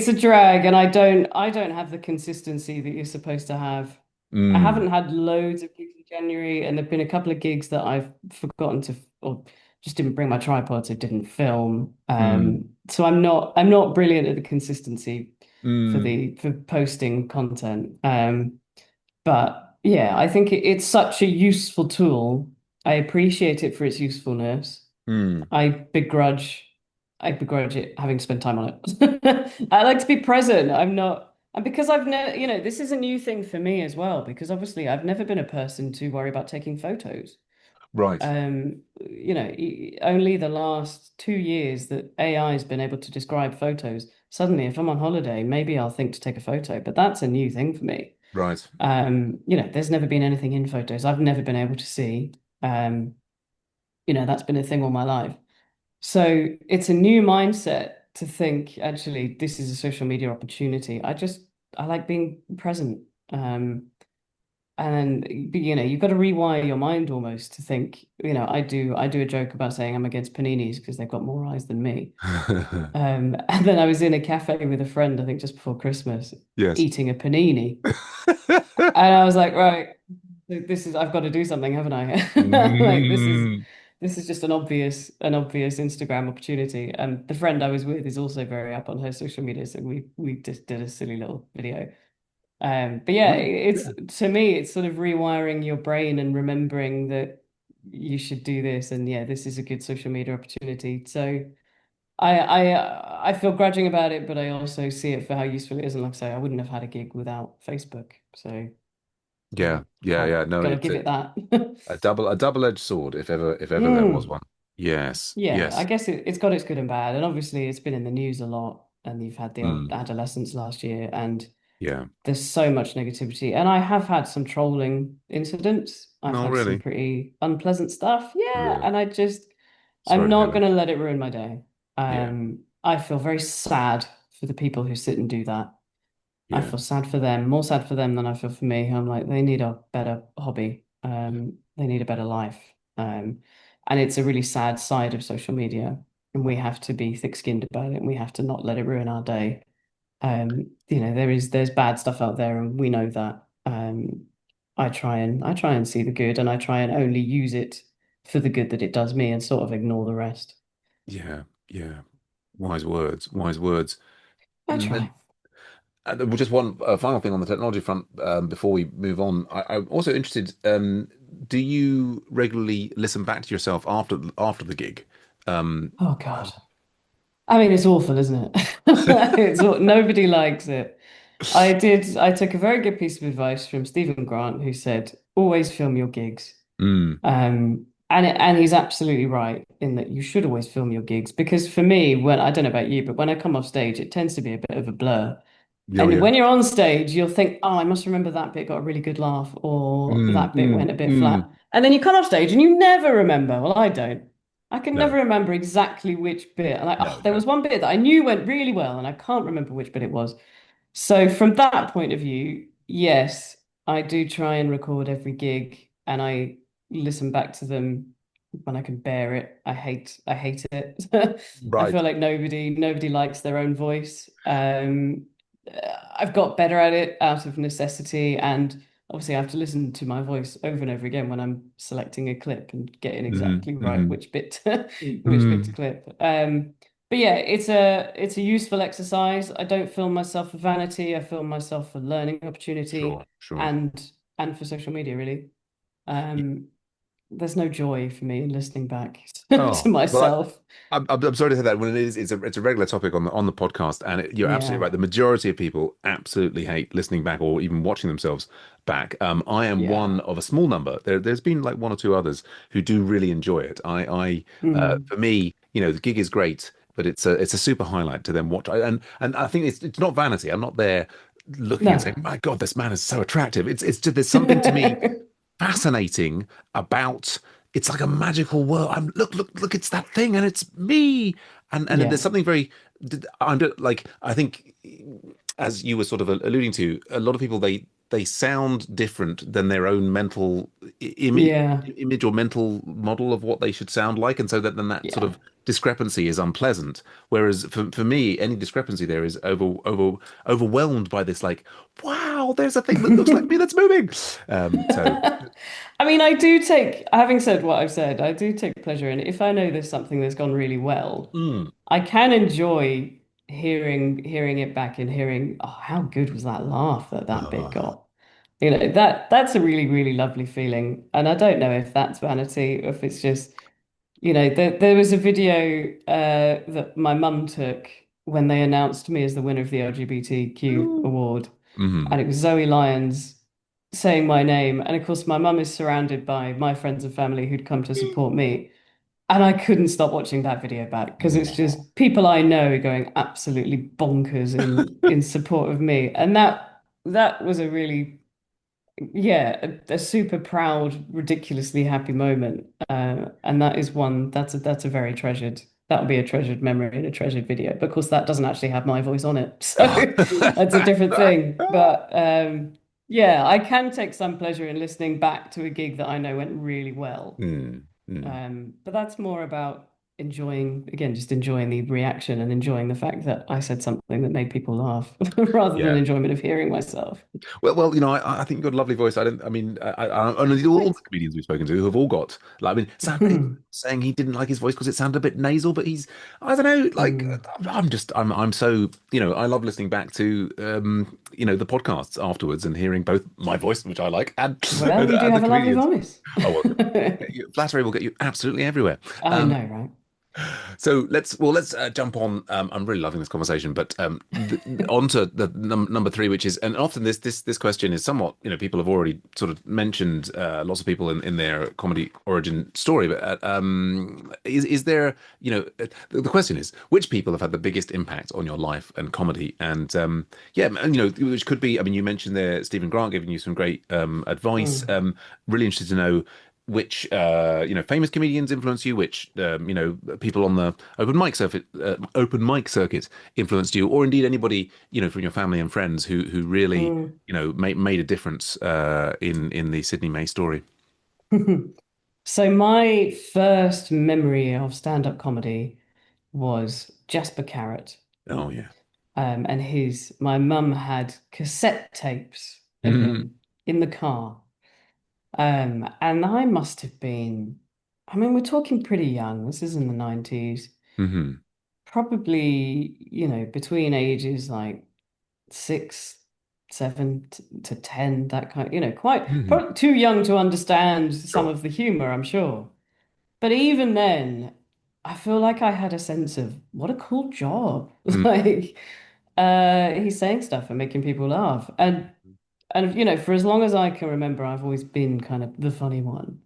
a drag, and I don't have the consistency that you're supposed to have. I Mm, haven't had loads of gigs in January, and there've been a couple of gigs that I've forgotten to or just didn't bring my tripod, so didn't film. mm, So I'm not brilliant at the consistency for mm, the for posting content. But yeah, I think it's such a useful tool. I appreciate it for its usefulness. mm. I begrudge I begrudge it having spent time on it. I like to be present. I'm not, and because I've never, this is a new thing for me as well, because obviously I've never been a person to worry about taking photos. Right. Only the last 2 years that AI has been able to describe photos. Suddenly, if I'm on holiday, maybe I'll think to take a photo, but that's a new thing for me. Right. There's never been anything in photos I've never been able to see. Um, that's been a thing all my life. So it's a new mindset to think, actually, this is a social media opportunity. I like being present. But, you've got to rewire your mind almost to think, I do a joke about saying I'm against paninis because they've got more eyes than me. And then I was in a cafe with a friend, I think just before Christmas, Yes. eating a panini. And I was like, right, I've got to do something, haven't I? Like Mm. this is just an obvious Instagram opportunity. And the friend I was with is also very up on her social media, so we just did a silly little video. But yeah, Right. it's Yeah. to me, it's sort of rewiring your brain and remembering that you should do this, and yeah, this is a good social media opportunity. So I feel grudging about it, but I also see it for how useful it is. And like I say, I wouldn't have had a gig without Facebook. So Yeah. Yeah. can't Yeah. No, gotta it's give it that. a double-edged sword, if ever there was Mm. one. Yes. Yeah, I Yes. guess it's got its good and bad, and obviously it's been in the news a lot, and you've had the old Mm. adolescence last year, and Yeah. there's so much negativity. And I have had some trolling incidents. I've No, had some really. pretty unpleasant stuff. Yeah, Really. and I'm Sorry to hear not that. going to let it ruin my day. Yeah. I feel very sad for the people who sit and do that. I Yeah. feel sad for them, more sad for them than I feel for me. I'm like, they need a better hobby. They need a better life. And it's a really sad side of social media, and we have to be thick-skinned about it, and we have to not let it ruin our day. There's bad stuff out there, and we know that. I try and see the good, and I try and only use it for the good that it does me, and sort of ignore the rest. Yeah. Yeah. Wise words. Wise words. I And try. just one final thing on the technology front before we move on. I'm also interested. Do you regularly listen back to yourself after the gig? Um, Oh God. I mean, it's awful, isn't it? Nobody likes it. I took a very good piece of advice from Stephen Grant, who said, always film your gigs. mm, And he's absolutely right in that you should always film your gigs, because for me, when I don't know about you, but when I come off stage, it tends to be a bit of a blur. oh And yeah. when you're on stage, you'll think, oh, I must remember that bit got a really good laugh, or Mm, that bit mm, went a bit mm. flat. And then you come off stage and you never remember. Well, I don't. I can No, never remember exactly which bit. And like, no, oh, there no. was one bit that I knew went really well, and I can't remember which bit it was. So from that point of view, yes, I do try and record every gig, and I listen back to them when I can bear it. I hate it. I Right. feel like nobody likes their own voice. I've got better at it out of necessity, and obviously I have to listen to my voice over and over again when I'm selecting a clip and getting Hmm. exactly right Hmm. which bit which bit to Mm. clip. But yeah, it's a useful exercise. I don't film myself for vanity. I film myself for learning opportunity Sure, sure. and for social media, really. Um, there's no joy for me in listening back to Oh, well, myself. I'm sorry to hear that. When it's a regular topic on the podcast, and you're absolutely Yeah, right. The majority of people absolutely hate listening back or even watching themselves back. I am yeah. one of a small number. There's been like one or two others who do really enjoy it. Mm. For me, the gig is great, but it's a super highlight to then watch. And I think it's not vanity. I'm not there looking and saying, No. "My God, this man is so attractive." It's just there's something to me fascinating about it's like a magical world. Look, it's that thing, and it's me. And there's Yeah. something very under like I think as you were sort of alluding to, a lot of people they sound different than their own mental Yeah. image or mental model of what they should sound like, and so that then that sort Yeah. of discrepancy is unpleasant. Whereas for me, any discrepancy there is overwhelmed by this like, wow, there's a thing that looks like me that's moving. So. I mean, having said what I've said, I do take pleasure in it. If I know there's something that's gone really well, Mm. I can enjoy hearing it back and hearing, oh, how good was that laugh that bit Oh. got? That's a really, really lovely feeling. And I don't know if that's vanity or if it's just, there was a video that my mum took when they announced me as the winner of the LGBTQ Ooh. award, and Mhm. it was Zoe Lyons saying my name. And of course, my mum is surrounded by my friends and family who'd come to support me. And I couldn't stop watching that video back because it's Oh. just people I know going absolutely bonkers in support of me. And that was a really, yeah, a super proud, ridiculously happy moment. And that is one that's a very treasured. That'll be a treasured memory and a treasured video. But of course, that doesn't actually have my voice on it, so that's a different thing. But yeah, I can take some pleasure in listening back to a gig that I know went really well. Mm, mm. But that's more about enjoying, again, just enjoying the reaction and enjoying the fact that I said something that made people laugh rather than Yeah. enjoyment of hearing myself. Well, I think you've got a lovely voice. I don't. I mean, and all the Thanks. comedians we've spoken to have all got. Like, I mean, Sam Raimi saying he didn't like his voice because it sounded a bit nasal, but I don't know. Like, Mm. I'm so, I love listening back to, the podcasts afterwards and hearing both my voice, which I like, and Well, and, you do and the have a lovely comedians. voice. Oh well, flattery will get you absolutely everywhere. I Um, know, right? so let's jump on. I'm really loving this conversation, but on to the number three, which is, and often this question is somewhat, people have already sort of mentioned, lots of people in their comedy origin story, but is there, the question is, which people have had the biggest impact on your life and comedy, and yeah, and, which could be, I mean, you mentioned there Stephen Grant giving you some great advice. Mm. Really interested to know which famous comedians influence you, which people on the open mic circuit influenced you, or indeed anybody from your family and friends who really Mm. made a difference in the Sydney May story. So my first memory of stand-up comedy was Jasper Carrott. Oh yeah. And my mum had cassette tapes of him in the car. And I must have been, I mean, we're talking pretty young. This is in the 90s. Hmm. Probably, between ages like 6, 7 to 10, that kind, quite Hmm. probably too young to understand some Sure. of the humor, I'm sure. But even then, I feel like I had a sense of what a cool job. Mm. Like, he's saying stuff and making people laugh. And for as long as I can remember, I've always been kind of the funny one.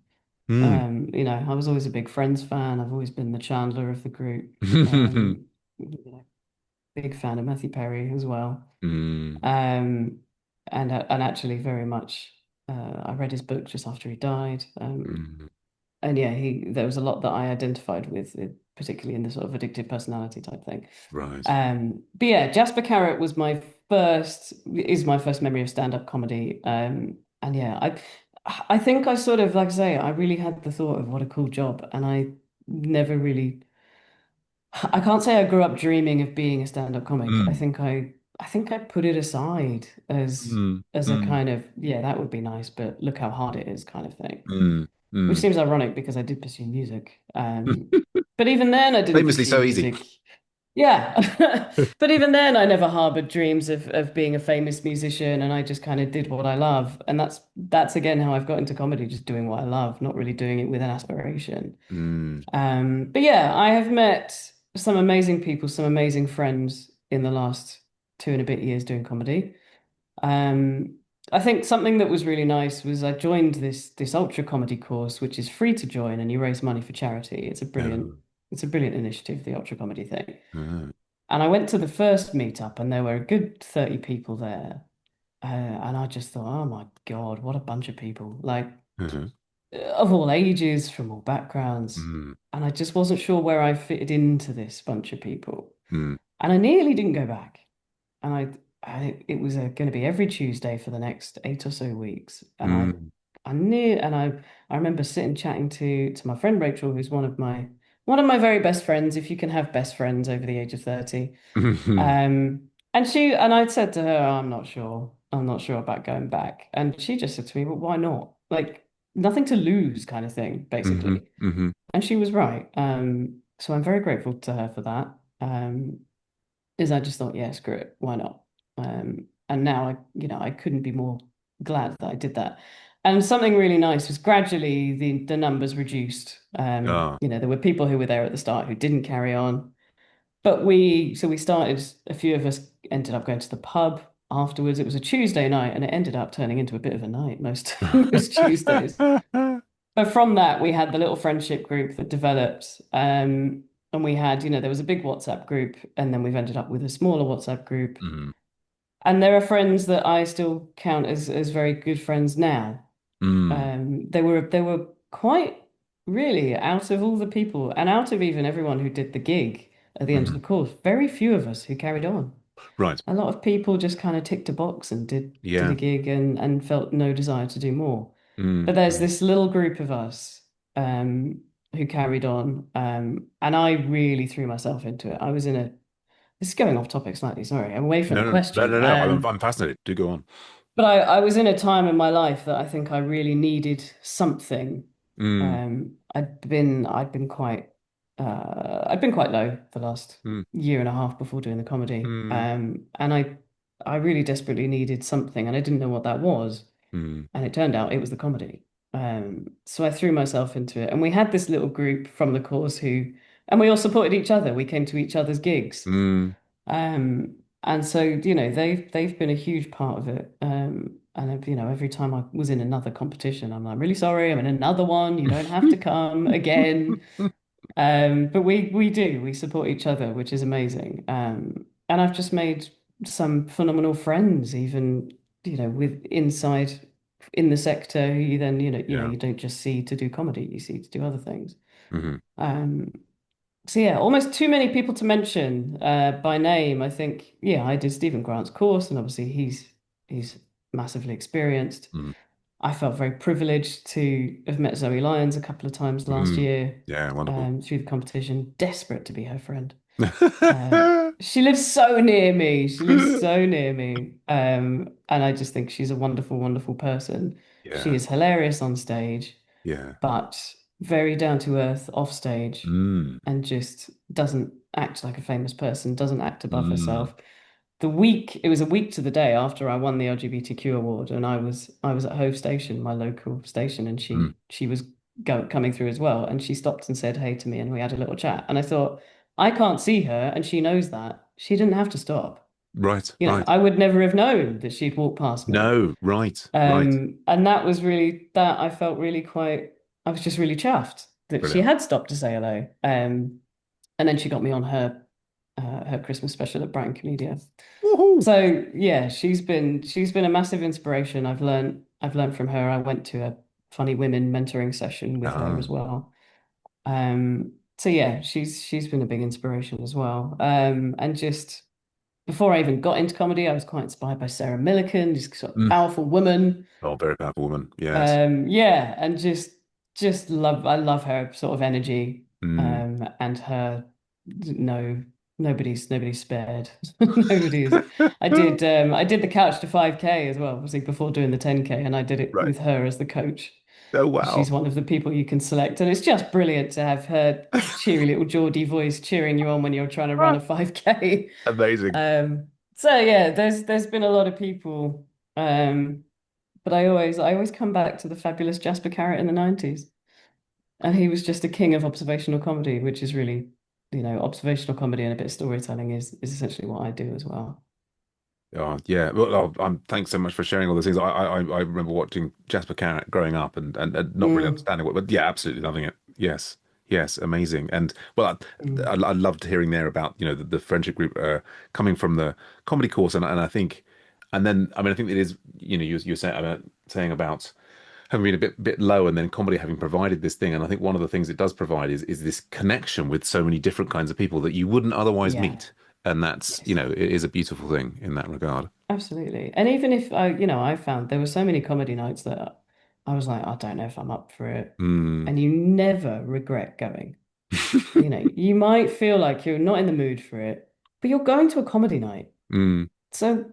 Mm. I was always a big Friends fan. I've always been the Chandler of the group. Mm. Big fan of Matthew Perry as well. Mm. Um, and actually very much, I read his book just after he died. Mm. And yeah, he there was a lot that I identified with, particularly in the sort of addictive personality type thing. Right. But yeah, Jasper Carrott is my first memory of stand-up comedy. And yeah, I think I sort of, like I say, I really had the thought of what a cool job, and I never really, I can't say I grew up dreaming of being a stand-up comic. Mm. I think I put it aside Mm. as a Mm. kind of, yeah, that would be nice, but look how hard it is kind of thing. Mm. Which Mm. seems ironic because I did pursue music. But even then, I didn't Famously pursue so easy. music. Yeah. But even then, I never harbored dreams of being a famous musician, and I just kind of did what I love. And that's again how I've got into comedy, just doing what I love, not really doing it with an aspiration. Mm. But yeah, I have met some amazing people, some amazing friends in the last 2 and a bit years doing comedy. Um, I think something that was really nice was I joined this ultra comedy course, which is free to join, and you raise money for charity. Oh. It's a brilliant initiative, the ultra comedy thing. Oh. And I went to the first meetup, and there were a good 30 people there. And I just thought, oh my God, what a bunch of people! Like, Uh-huh. of all ages, from all backgrounds. Mm. And I just wasn't sure where I fitted into this bunch of people. Mm. And I nearly didn't go back. And it was going to be every Tuesday for the next 8 or so weeks. Mm. I remember sitting chatting to my friend Rachel, who's one of my very best friends, if you can have best friends over the age of 30. Mhm. And I'd said to her, I'm not sure about going back. And she just said to me, well, why not? Like, nothing to lose kind of thing, Mhm. basically. Mhm. And she was right. So I'm very grateful to her for that. Is I just thought, yeah, screw it, why not? And now I couldn't be more glad that I did that. And something really nice was gradually the numbers reduced. Ah. There were people who were there at the start who didn't carry on. But we started, a few of us ended up going to the pub afterwards. It was a Tuesday night, and it ended up turning into a bit of a night most most Tuesdays. But from that, we had the little friendship group that developed. And we had, there was a big WhatsApp group, and then we've ended up with a smaller WhatsApp group. Mm. And there are friends that I still count as very good friends now. Mm. They were quite really out of all the people and out of even everyone who did the gig at the end of Mhm. the course, very few of us who carried on. Right. A lot of people just kind of ticked a box and did a Yeah. gig and felt no desire to do more. Mm. But there's Mm. this little group of us, um, who carried on. And I really threw myself into it. I was in a, this is going off topic slightly, sorry, I'm away from No, the no, no, question. no, no. I'm fascinated. Do go on. But I was in a time in my life that I think I really needed something. Mm, I'd been quite low the last mm, year and a half before doing the comedy. mm, And I really desperately needed something and I didn't know what that was. mm, And it turned out it was the comedy. So I threw myself into it. And we had this little group from the course and we all supported each other. We came to each other's gigs. mm. And so, they've been a huge part of it. And every time I was in another competition, I'm like, really sorry, I'm in another one. You don't have to come again. But we support each other, which is amazing. And I've just made some phenomenal friends, even, with inside in the sector who you then, Yeah. you don't just see to do comedy, you see to do other things. Hmm. Um, so yeah, almost too many people to mention by name. I think, yeah, I did Stephen Grant's course, and obviously he's massively experienced. Mm, I felt very privileged to have met Zoe Lyons a couple of times last mm. year Yeah, wonderful. through the competition. Desperate to be her friend. She lives so near me. She lives so near me. And I just think she's a wonderful, wonderful person. She Yeah, is hilarious on stage, yeah. but very down to earth off stage Mm, and just doesn't act like a famous person, doesn't act above mm, herself. It was a week to the day after I won the LGBTQ award, and I was at Hove Station, my local station, and mm. she was coming through as well, and she stopped and said hey to me, and we had a little chat, and I thought, I can't see her, and she knows that. She didn't have to stop. Right, right. I would never have known that she'd walk past me. No, right, right. And that was really that I felt really quite, I was just really chuffed that she Brilliant. had stopped to say hello. And then she got me on her Christmas special at Brighton Comedia. Woohoo! So yeah, she's been a massive inspiration. I've learned from her. I went to a Funny Women mentoring session with her Ah, as well. So yeah, she's been a big inspiration as well. And just before I even got into comedy, I was quite inspired by Sarah Millican, just sort of mm. powerful woman. Oh, very powerful woman. Yes. Yeah, and just love I love her sort of energy. Mm. And her no nobody's spared. Nobody's I did the couch to 5K as well, obviously before doing the 10K, and I did it Right. with her as the coach. Oh, She's wow. one of the people you can select, and it's just brilliant to have her cheery little Geordie voice cheering you on when you're trying to run Ah, a 5K. amazing. So yeah, there's been a lot of people. But I always come back to the fabulous Jasper Carrott in the 90s. And he was just a king of observational comedy, which is really, observational comedy and a bit of storytelling is essentially what I do as well. Oh, yeah. Well, thanks so much for sharing all those things. I remember watching Jasper Carrot growing up and not really Mm, understanding what, but yeah, absolutely loving it. Yes. Yes, amazing. And well, mm. I loved hearing there about, the friendship group coming from the comedy course. And I think, and then, I mean, I think it is, you're saying about having been a bit low and then comedy having provided this thing. And I think one of the things it does provide is this connection with so many different kinds of people that you wouldn't otherwise Yeah, meet. And that's, yes, it is a beautiful thing in that regard. absolutely. And even if I found there were so many comedy nights that I was like, I don't know if I'm up for it. Mm, And you never regret going. You might feel like you're not in the mood for it, but you're going to a comedy night. mm, So,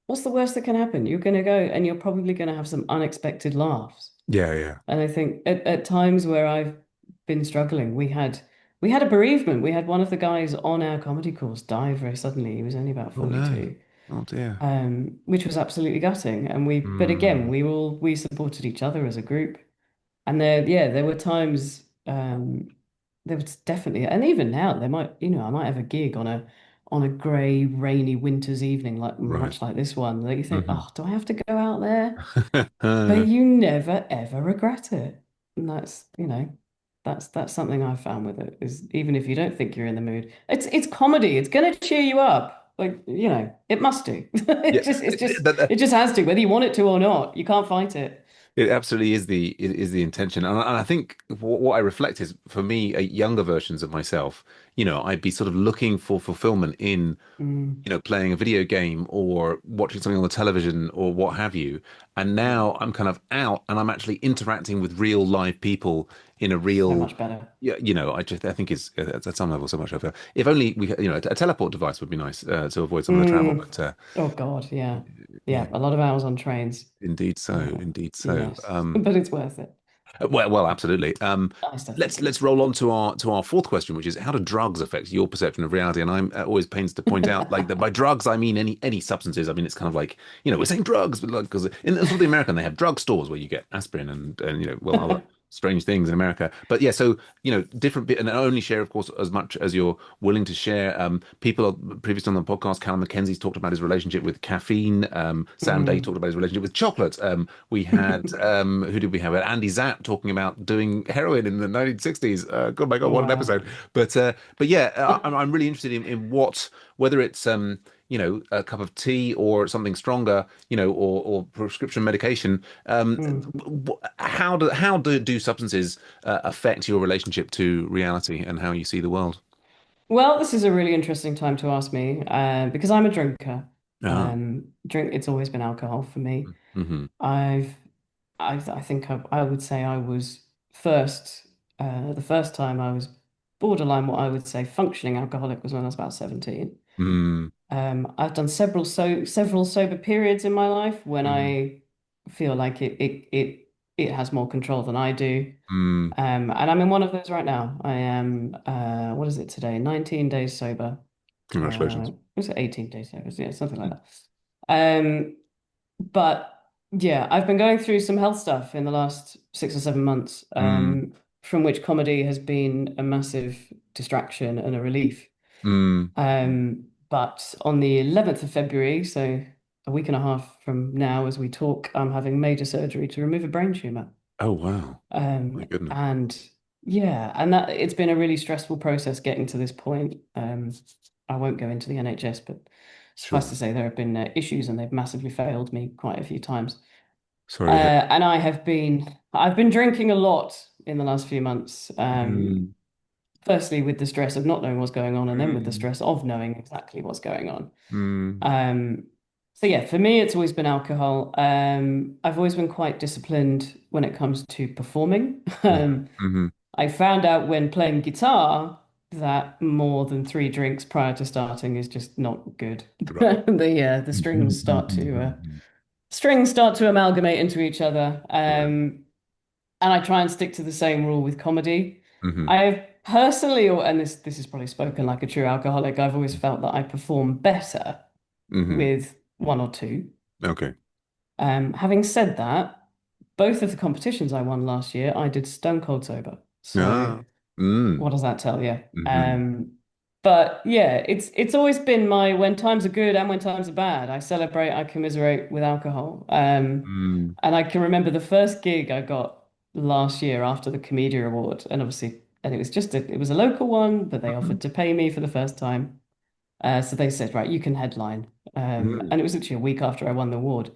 what's the worst that can happen? You're going to go and you're probably going to have some unexpected laughs. yeah, yeah. And I think at times where I've been struggling, we had a bereavement. We had one of the guys on our comedy course die very suddenly. He was only about Oh no. 42, Oh dear. which was absolutely gutting. But again, Mm, we supported each other as a group. And there were times, there was definitely, and even now, I might have a gig on a grey, rainy winter's evening, like right. much like this one, that you think, Hmm. oh, do I have to go out there? But you never ever regret it. And that's something I've found with it, is even if you don't think you're in the mood, it's comedy. It's gonna cheer you up. Like, it must do. Yeah. It just has to, whether you want it to or not. You can't fight it. It absolutely is the intention, and I think what I reflect is for me, younger versions of myself. I'd be sort of looking for fulfillment in Mm, playing a video game or watching something on the television or what have you. And mm. now I'm kind of out and I'm actually interacting with real live people in a So real, much better. yeah, I think it's at some level so much over. If only a teleport device would be nice to avoid some of the travel, Mm. but Oh God, yeah. yeah, Yeah, a lot of hours on trains. indeed so, Uh, indeed so. yes, but it's worth it. Well, absolutely. I still think it Let's is. roll on to our fourth question, which is how do drugs affect your perception of reality? And I'm always pains to point out, like that by drugs I mean any substances. I mean it's kind of like we're saying drugs, but like because in sort of the American they have drug stores where you get aspirin and other strange things in America. But yeah, so different bit and only share of course as much as you're willing to share. People previously on the podcast, Callum McKenzie's talked about his relationship with caffeine. Sam Day Mm. talked about his relationship with chocolate. We had who did we have? Andy Zapp talking about doing heroin in the 1960s. God, my God, what an Wow. episode! But yeah, I'm really interested in what whether it's a cup of tea or something stronger, or prescription medication. Mm. How do substances affect your relationship to reality and how you see the world? Well, this is a really interesting time to ask me, because I'm a drinker. Ah, It's always been alcohol for me. mm-hmm, I've, I think I would say I was first, the first time I was borderline what I would say functioning alcoholic was when I was about 17. mm, I've done several sober periods in my life when mm, I feel like it has more control than I do. mm. And I'm in one of those right now. I am, what is it today? 19 days sober. Congratulations. Was it 18 days sober? Yeah, something like that. Um, but yeah, I've been going through some health stuff in the last 6 or 7 months, Mm, from which comedy has been a massive distraction and a relief. mm. But on the 11th of February, so a week and a half from now as we talk, I'm having major surgery to remove a brain tumor. Oh wow, my goodness. And yeah, and that it's been a really stressful process getting to this point. I won't go into the NHS, but suffice Sure. to say there have been issues and they've massively failed me quite a few times. Sorry to hear. And I've been drinking a lot in the last few months. Mm, Firstly with the stress of not knowing what's going on, and then with the mm, stress of knowing exactly what's going on. mm, Um, so yeah, for me, it's always been alcohol. I've always been quite disciplined when it comes to performing. mm, mm, I found out when playing guitar that more than three drinks prior to starting is just not good. right. The strings start to amalgamate into each other. Right. And I try and stick to the same rule with comedy. Hmm. I've personally, and this is probably spoken like a true alcoholic, I've always felt that I perform better Hmm. with one or two. Okay. Having said that, both of the competitions I won last year, I did stone cold sober. So Ah. Mm. what does that tell you? Hmm. But yeah, it's always been my when times are good and when times are bad, I celebrate, I commiserate with alcohol. Mm. And I can remember the first gig I got last year after the Comedia Award, and obviously, and it was a local one, but they offered to pay me for the first time. So they said, right, you can headline. Mm. And it was literally a week after I won the award.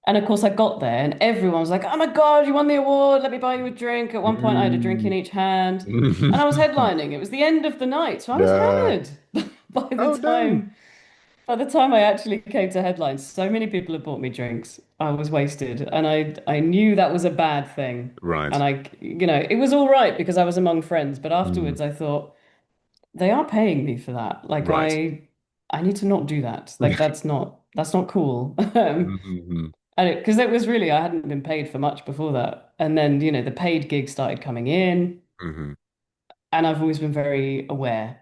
And of course, I got there, and everyone was like, "Oh my God, you won the award! Let me buy you a drink." At one point, I had a drink in Mm. each hand, and I was headlining. It was the end of the night, so I was Yeah. hammered by the Oh, no. time by the time I actually came to headlines. So many people had bought me drinks. I was wasted, and I knew that was a bad thing. Right. And it was all right because I was among friends, but Mm. afterwards, I thought they are paying me for that. Like Right. I need to not do that. Like that's not cool. Hmm. And because it was really, I hadn't been paid for much before that. And then, the paid gigs started coming in, Hmm. and I've always been very aware.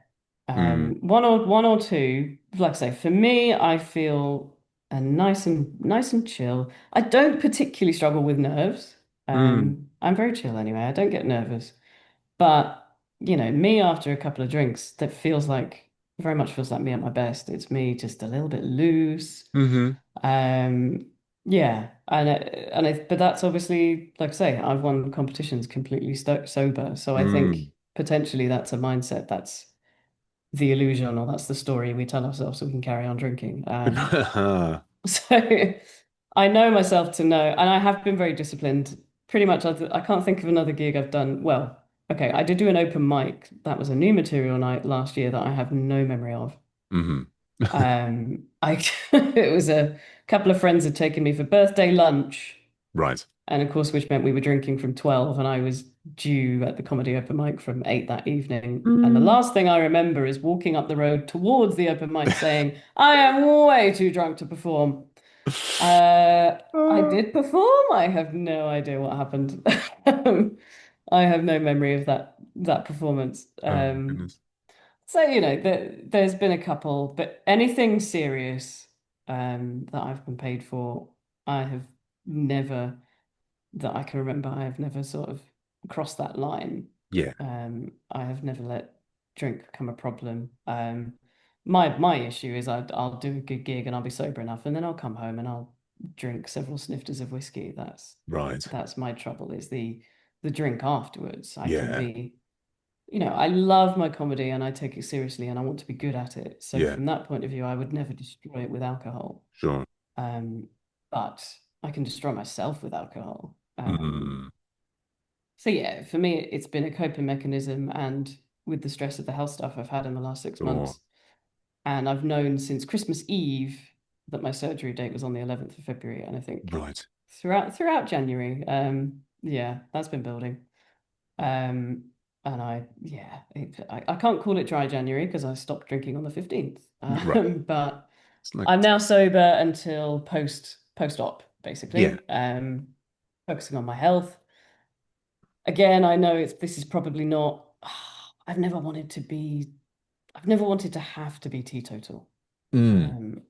Mm. One or two, like I say, for me, I feel nice and chill. I don't particularly struggle with nerves. Mm. I'm very chill anyway. I don't get nervous. But, me after a couple of drinks, that very much feels like me at my best. It's me just a little bit loose. Hmm. Um, yeah, but that's obviously, like I say, I've won competitions completely sober, so I think Mm. potentially that's a mindset. That's the illusion, or that's the story we tell ourselves so we can carry on drinking. So I know myself to know, and I have been very disciplined. Pretty much, I can't think of another gig I've done. Well, okay, I did do an open mic. That was a new material night last year that I have no memory of. Hmm. I it was a couple of friends had taken me for birthday lunch, Right. and of course, which meant we were drinking from 12, and I was due at the comedy open mic from 8 that evening. And the Mm. last thing I remember is walking up the road towards the open mic saying, I am way too drunk to perform. I Oh, did perform. I have no idea what happened. I have no memory of that performance. oh goodness. So, there's been a couple, but anything serious that I've been paid for, I have never, that I can remember, I have never sort of crossed that line. Yeah. I have never let drink become a problem. My issue is I'll do a good gig and I'll be sober enough, and then I'll come home and I'll drink several snifters of whiskey. Right. That's my trouble, is the drink afterwards. I can Yeah. be, I love my comedy and I take it seriously and I want to be good at it. So Yeah. from that point of view, I would never destroy it with alcohol. Sure. Um, but I can destroy myself with alcohol. Mm. So yeah, for me, it's been a coping mechanism, and with the stress of the health stuff I've had in the last six Sure. months, and I've known since Christmas Eve that my surgery date was on the 11th of February, and I think Right. throughout January, yeah, that's been building. Um, and I can't call it dry January because I stopped drinking on the 15th. Right. But It's like, I'm now sober until post-op, yeah. basically. Focusing on my health. Again, I know this is probably not. I've never wanted to be. I've never wanted to have to be teetotal. Mm. Um,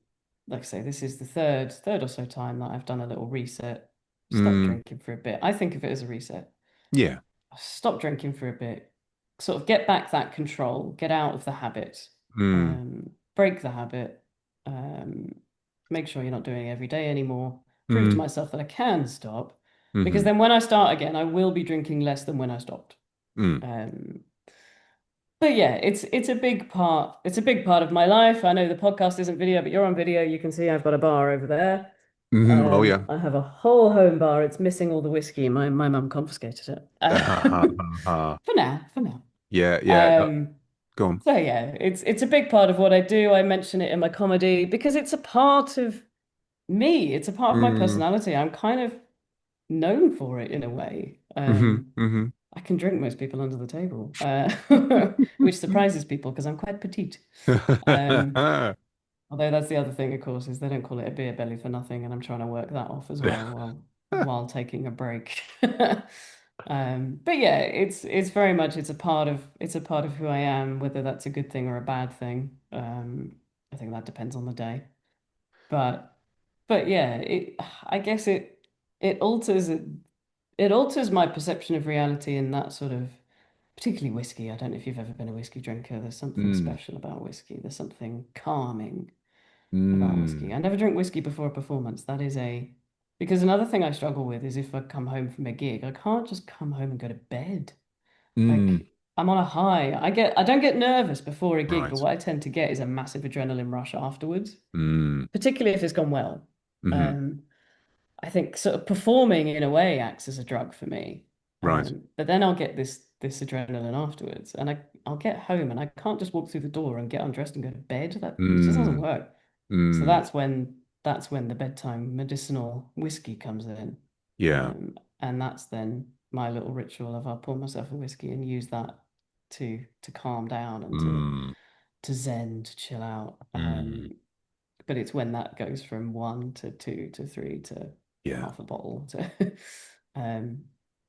like I say, this is the third or so time that I've done a little reset, stop Mm. drinking for a bit. I think of it as a reset. Yeah. Stop drinking for a bit, sort of get back that control, get out of the habit, Mm. break the habit, um, make sure you're not doing it every day anymore, prove to Mm. myself that I can stop, because Hmm. then when I start again, I will be drinking less than when I stopped. Mm. Um, but yeah, it's a big part. It's a big part of my life. I know the podcast isn't video, but you're on video. You can see I've got a bar over there. Mhm. Oh yeah. I have a whole home bar. It's missing all the whiskey. My mum confiscated it. Ha, ha, ha, ha. For now. Yeah. Yeah. Um, Go on. so yeah, it's a big part of what I do. I mention it in my comedy because it's a part of me. It's a part of my Mm. personality. I'm kind of known for it in a way. Hmm. Hmm. I can drink most people under the table, which surprises people because I'm quite petite. Um, Although that's the other thing, of course, is they don't call it a beer belly for nothing, and I'm trying to work that off as well while taking a break. But yeah, it's very much it's a part of who I am, whether that's a good thing or a bad thing. I think that depends on the day. But but yeah, I guess it alters it alters my perception of reality in that sort of, particularly whiskey. I don't know if you've ever been a whiskey drinker. There's something Mm. special about whiskey. There's something calming about whiskey. Mm. I never drink whiskey before a performance. Because another thing I struggle with is if I come home from a gig, I can't just come home and go to bed. Mm. Like I'm on a high. I don't get nervous before a gig, but Right. what I tend to get is a massive adrenaline rush afterwards, Mm. particularly if it's gone well. Hmm. Um, I think sort of performing in a way acts as a drug for me. Right. But then I'll get this adrenaline afterwards, and I'll get home and I can't just walk through the door and get undressed and go to bed. That it just doesn't Mm. work. So Mm. that's when the bedtime medicinal whiskey comes in. Yeah. And that's then my little ritual of I'll pour myself a whiskey and use that to calm down and Mm. to zen, to chill out. Mm. But it's when that goes from one to two to three to Yeah. half a bottle to um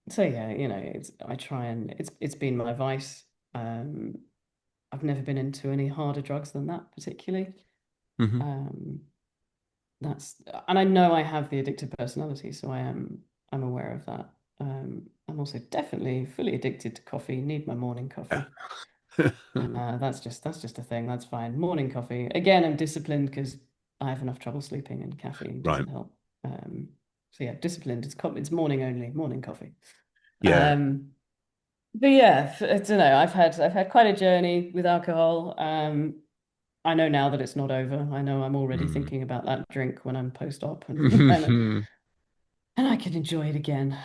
so yeah, it's I try and it's been my vice. Um I've never been into any harder drugs than that particularly. Hmm. Um that's and I know I have the addictive personality, so I'm aware of that. I'm also definitely fully addicted to coffee, need my morning Yeah. coffee. That's just a thing. That's fine. Morning coffee. Again, I'm disciplined because I have enough trouble sleeping, and caffeine Right. doesn't help. So yeah, disciplined. It's morning only. Morning coffee. Yeah. Um, but yeah, I don't know. I've had quite a journey with alcohol. I know now that it's not over. I know I'm already Mm. thinking about that drink when I'm post-op, and I can enjoy it again.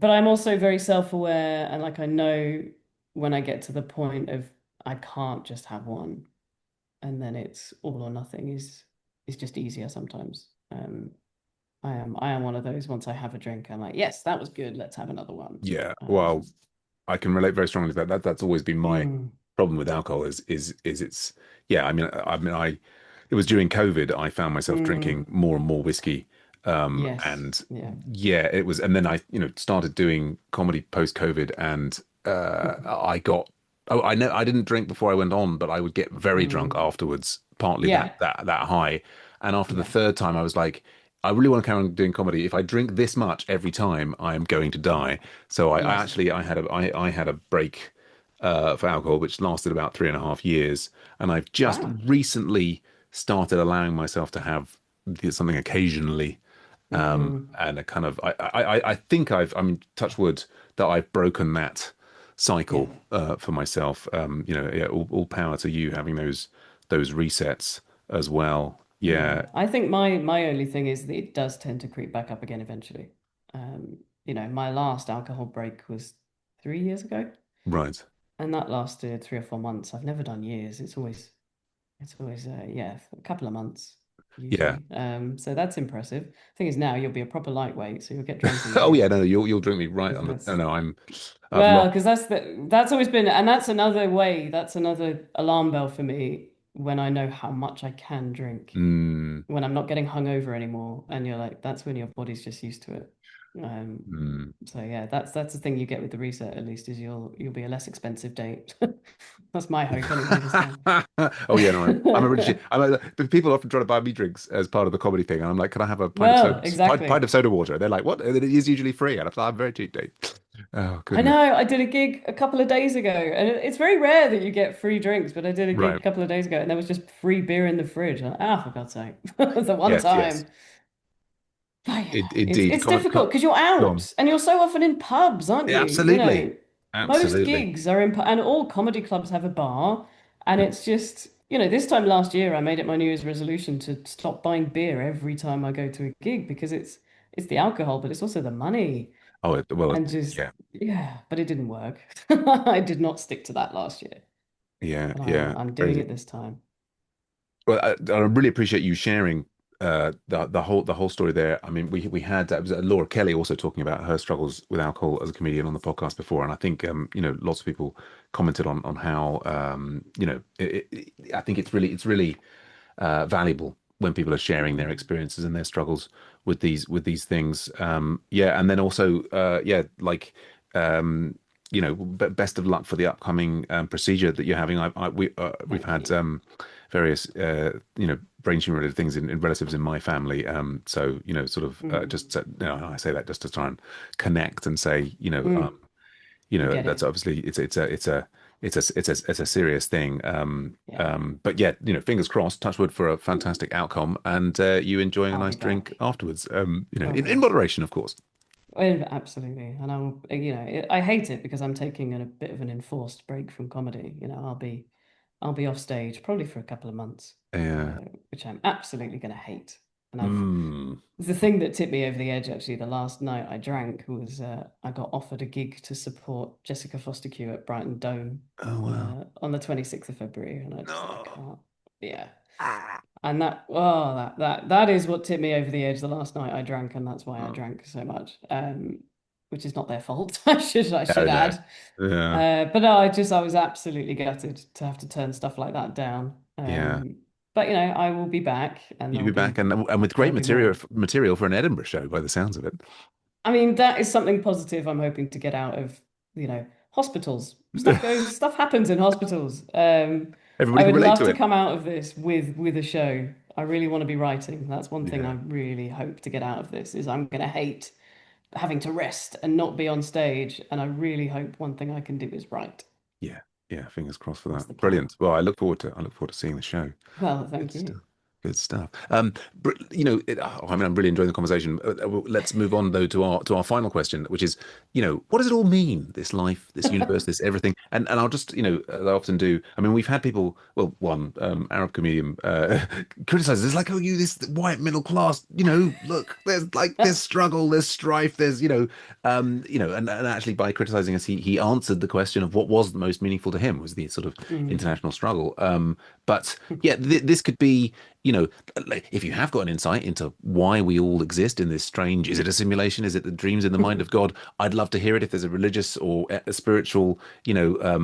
But I'm also very self-aware, and like I know. when I get to the point of I can't just have one, and then it's all or nothing is just easier sometimes. I am one of those. Once I have a drink, I'm like, yes, that was good. Let's have another one. Yeah. Well, Um, I can relate very strongly to that. That's always been my mm, problem with alcohol is it's yeah, I it was during COVID I found myself mm, drinking more and more whiskey. yes, And yeah. yeah, it was and then I, started doing comedy post COVID and I got oh, I know I didn't drink before I went on, but I would get very drunk Mm, afterwards, partly that yeah, that high. And after the yeah, third time I was like I really want to carry on doing comedy. If I drink this much every time, I am going to die. So I yes. actually I had a break for alcohol, which lasted about 3.5 years, and I've just Wow. recently started allowing myself to have something occasionally, Mm, and a kind of I think I mean touch wood that I've broken that yeah, cycle for myself. Yeah, all power to you having those resets as well. Yeah, yeah. I think my only thing is that it does tend to creep back up again eventually. My last alcohol break was 3 years ago, right. and that lasted 3 or 4 months. I've never done years. It's always yeah, a couple of months Yeah. usually. So that's impressive. Thing is now you'll be a proper lightweight, so you'll get drunk Oh yeah, easy. no, you'll drink me right on the. No, That's no, I've well, lost. because that's always been, and that's another alarm bell for me when I know how much I can drink, Mm, when I'm not getting hungover anymore, and you're like, that's when your body's just used to it. Um, mm. so yeah, that's the thing you get with the reset at least is you'll be a less expensive date. That's my hope anyway this time. Oh yeah, no, I'm a really shit. But people often try to buy me drinks as part of the comedy thing, and I'm like, can I have a pint of Well, soda, pint exactly. of soda water? They're like, what? It is usually free, and I'm like, I'm very cheap, date. Oh I goodness. know I did a gig a couple of days ago, and it's very rare that you get free drinks, but I did a gig a Right. couple of days ago, and there was just free beer in the fridge. For God's sake, the one Yes. Yes. time. But it's Indeed. it's difficult because you're Go on. out and you're so often in pubs, aren't Yeah, you? absolutely. Most Absolutely. gigs are in and all comedy clubs have a bar, and it's just, this time last year I made it my New Year's resolution to stop buying beer every time I go to a gig because it's the alcohol, but it's also the money. Oh, And just, yeah, yeah, but it didn't work. I did not stick to that last year, yeah, but I'm yeah. I'm doing Crazy. it this time. Well, I really appreciate you sharing the whole story there. I mean, we had it was Laura Kelly also talking about her struggles with alcohol as a comedian on the podcast before, and I think lots of people commented on how I think it's really valuable when people are sharing their Mm, experiences and their struggles with these things. Yeah, and then also yeah, like best of luck for the upcoming procedure that you're having. We've thank had you. various brain tumor related things in relatives in my family. So sort of Mm, just I say that just to try and connect and say mm, I get that's it. obviously it's a serious thing. Yeah, But yeah, fingers crossed, touch wood for a mm, fantastic outcome and you enjoying a I'll be nice drink back. afterwards. Oh In gosh. moderation, of course. Well, absolutely. And I hate it because I'm taking a bit of an enforced break from comedy. I'll be off stage probably for a couple of months, Yeah. which I'm absolutely going to hate. And Mm. the thing that tipped me over the edge actually the last night I drank was I got offered a gig to support Jessica Foster Q at Brighton Dome Oh wow. on the 26th of February, and I just I No. can't. Yeah. And that is what tipped me over the edge the last night I drank, and that's why I Oh. drank so much. Which is not their fault. I should No, no. add. Yeah. But no, I was absolutely gutted to have to turn stuff like that down. Yeah. But I will be back, and You'll be back and with great there'll be material more. material for an Edinburgh show by the sounds of it. I mean, that is something positive I'm hoping to get out of, hospitals. Stuff happens in hospitals. Everybody I can would relate love to to it. come out of this with a show. I really want to be writing. That's one thing I Yeah. really hope to get out of this is I'm going to hate having to rest and not be on stage. And I really hope one thing I can do is write. Yeah. Yeah. Fingers crossed for That's that. the plan. Brilliant. Well, I look forward to seeing the show. Well, Good thank you. stuff. Good stuff. I mean, I'm really enjoying the conversation. Let's move on though to our final question, which is, what does it all mean? This life, this universe, this everything. And I'll just, as I often do. I mean, we've had people. Well, one Arab comedian criticizes. It's like, oh, you this white middle class. Look, there's struggle, there's strife, there's and actually by criticizing us, he answered the question of what was the most meaningful to him was the sort of Mm. international struggle. But yeah, this could be like, if you have got an insight into why we all exist in this strange, is it a simulation? Is it the dreams in the mind of God? I'd love to hear it if there's a religious or a spiritual,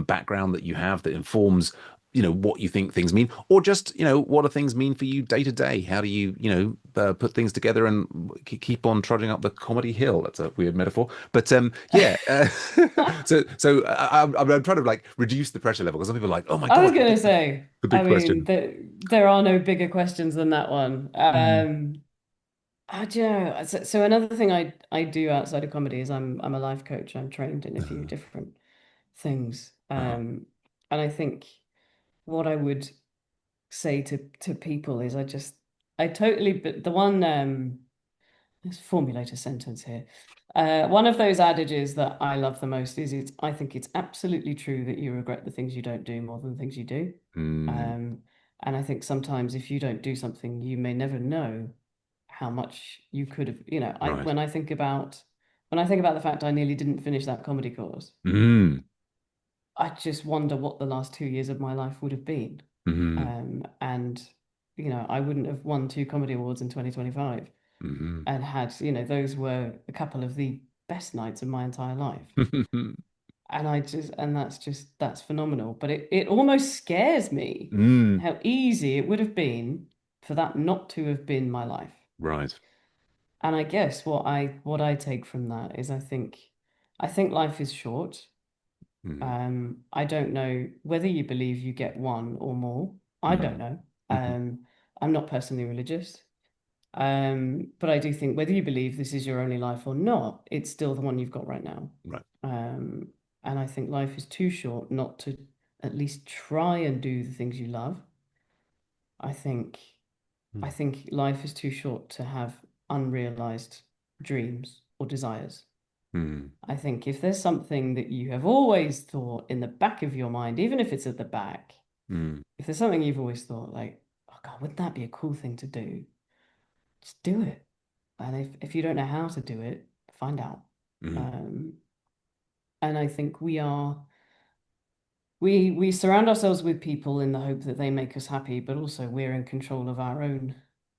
background that you have that informs, what you think things mean, or just, what do things mean for you day to day? How do you, put things together and keep on trudging up the comedy hill? That's a weird metaphor, but yeah. I'm trying to like reduce the pressure level because some people are like, oh my I was God, going to say, the I big mean, question. there are no bigger questions than that one. Mm. Do you know, so another thing I do outside of comedy is I'm a life coach. I'm trained in a few different things. Uh-huh. And I think what I would say to people is I totally, but the one let's formulate a sentence here. One of those adages that I love the most is I think it's absolutely true that you regret the things you don't do more than the things you do. Mm, Um, and I think sometimes if you don't do something, you may never know how much you could have, I right. when I think about the fact I nearly didn't finish that comedy course, Mm, I just wonder what the last 2 years of my life would have been. mm, And I wouldn't have won two comedy awards in 2025 mm. and had, those were a couple of the best nights of my entire life. And that's phenomenal. But it almost scares me Mm, how easy it would have been for that not to have been my life. right. And I guess what I take from that is I think life is short. Mm, I don't know whether you believe you get one or more. I don't mm, know. mhm. I'm not personally religious. But I do think whether you believe this is your only life or not, it's still the one you've got right now. Right. Um, and I think life is too short not to at least try and do the things you love. I think I Mm, think life is too short to have unrealized dreams or desires. mm, I think if there's something that you have always thought in the back of your mind, even if it's at the back, mm, if there's something you've always thought like, oh God, wouldn't that be a cool thing to do? Just do it. And if you don't know how to do it, find out. mm, Um, and I think we surround ourselves with people in the hope that they make us happy, but also we're in control of our own.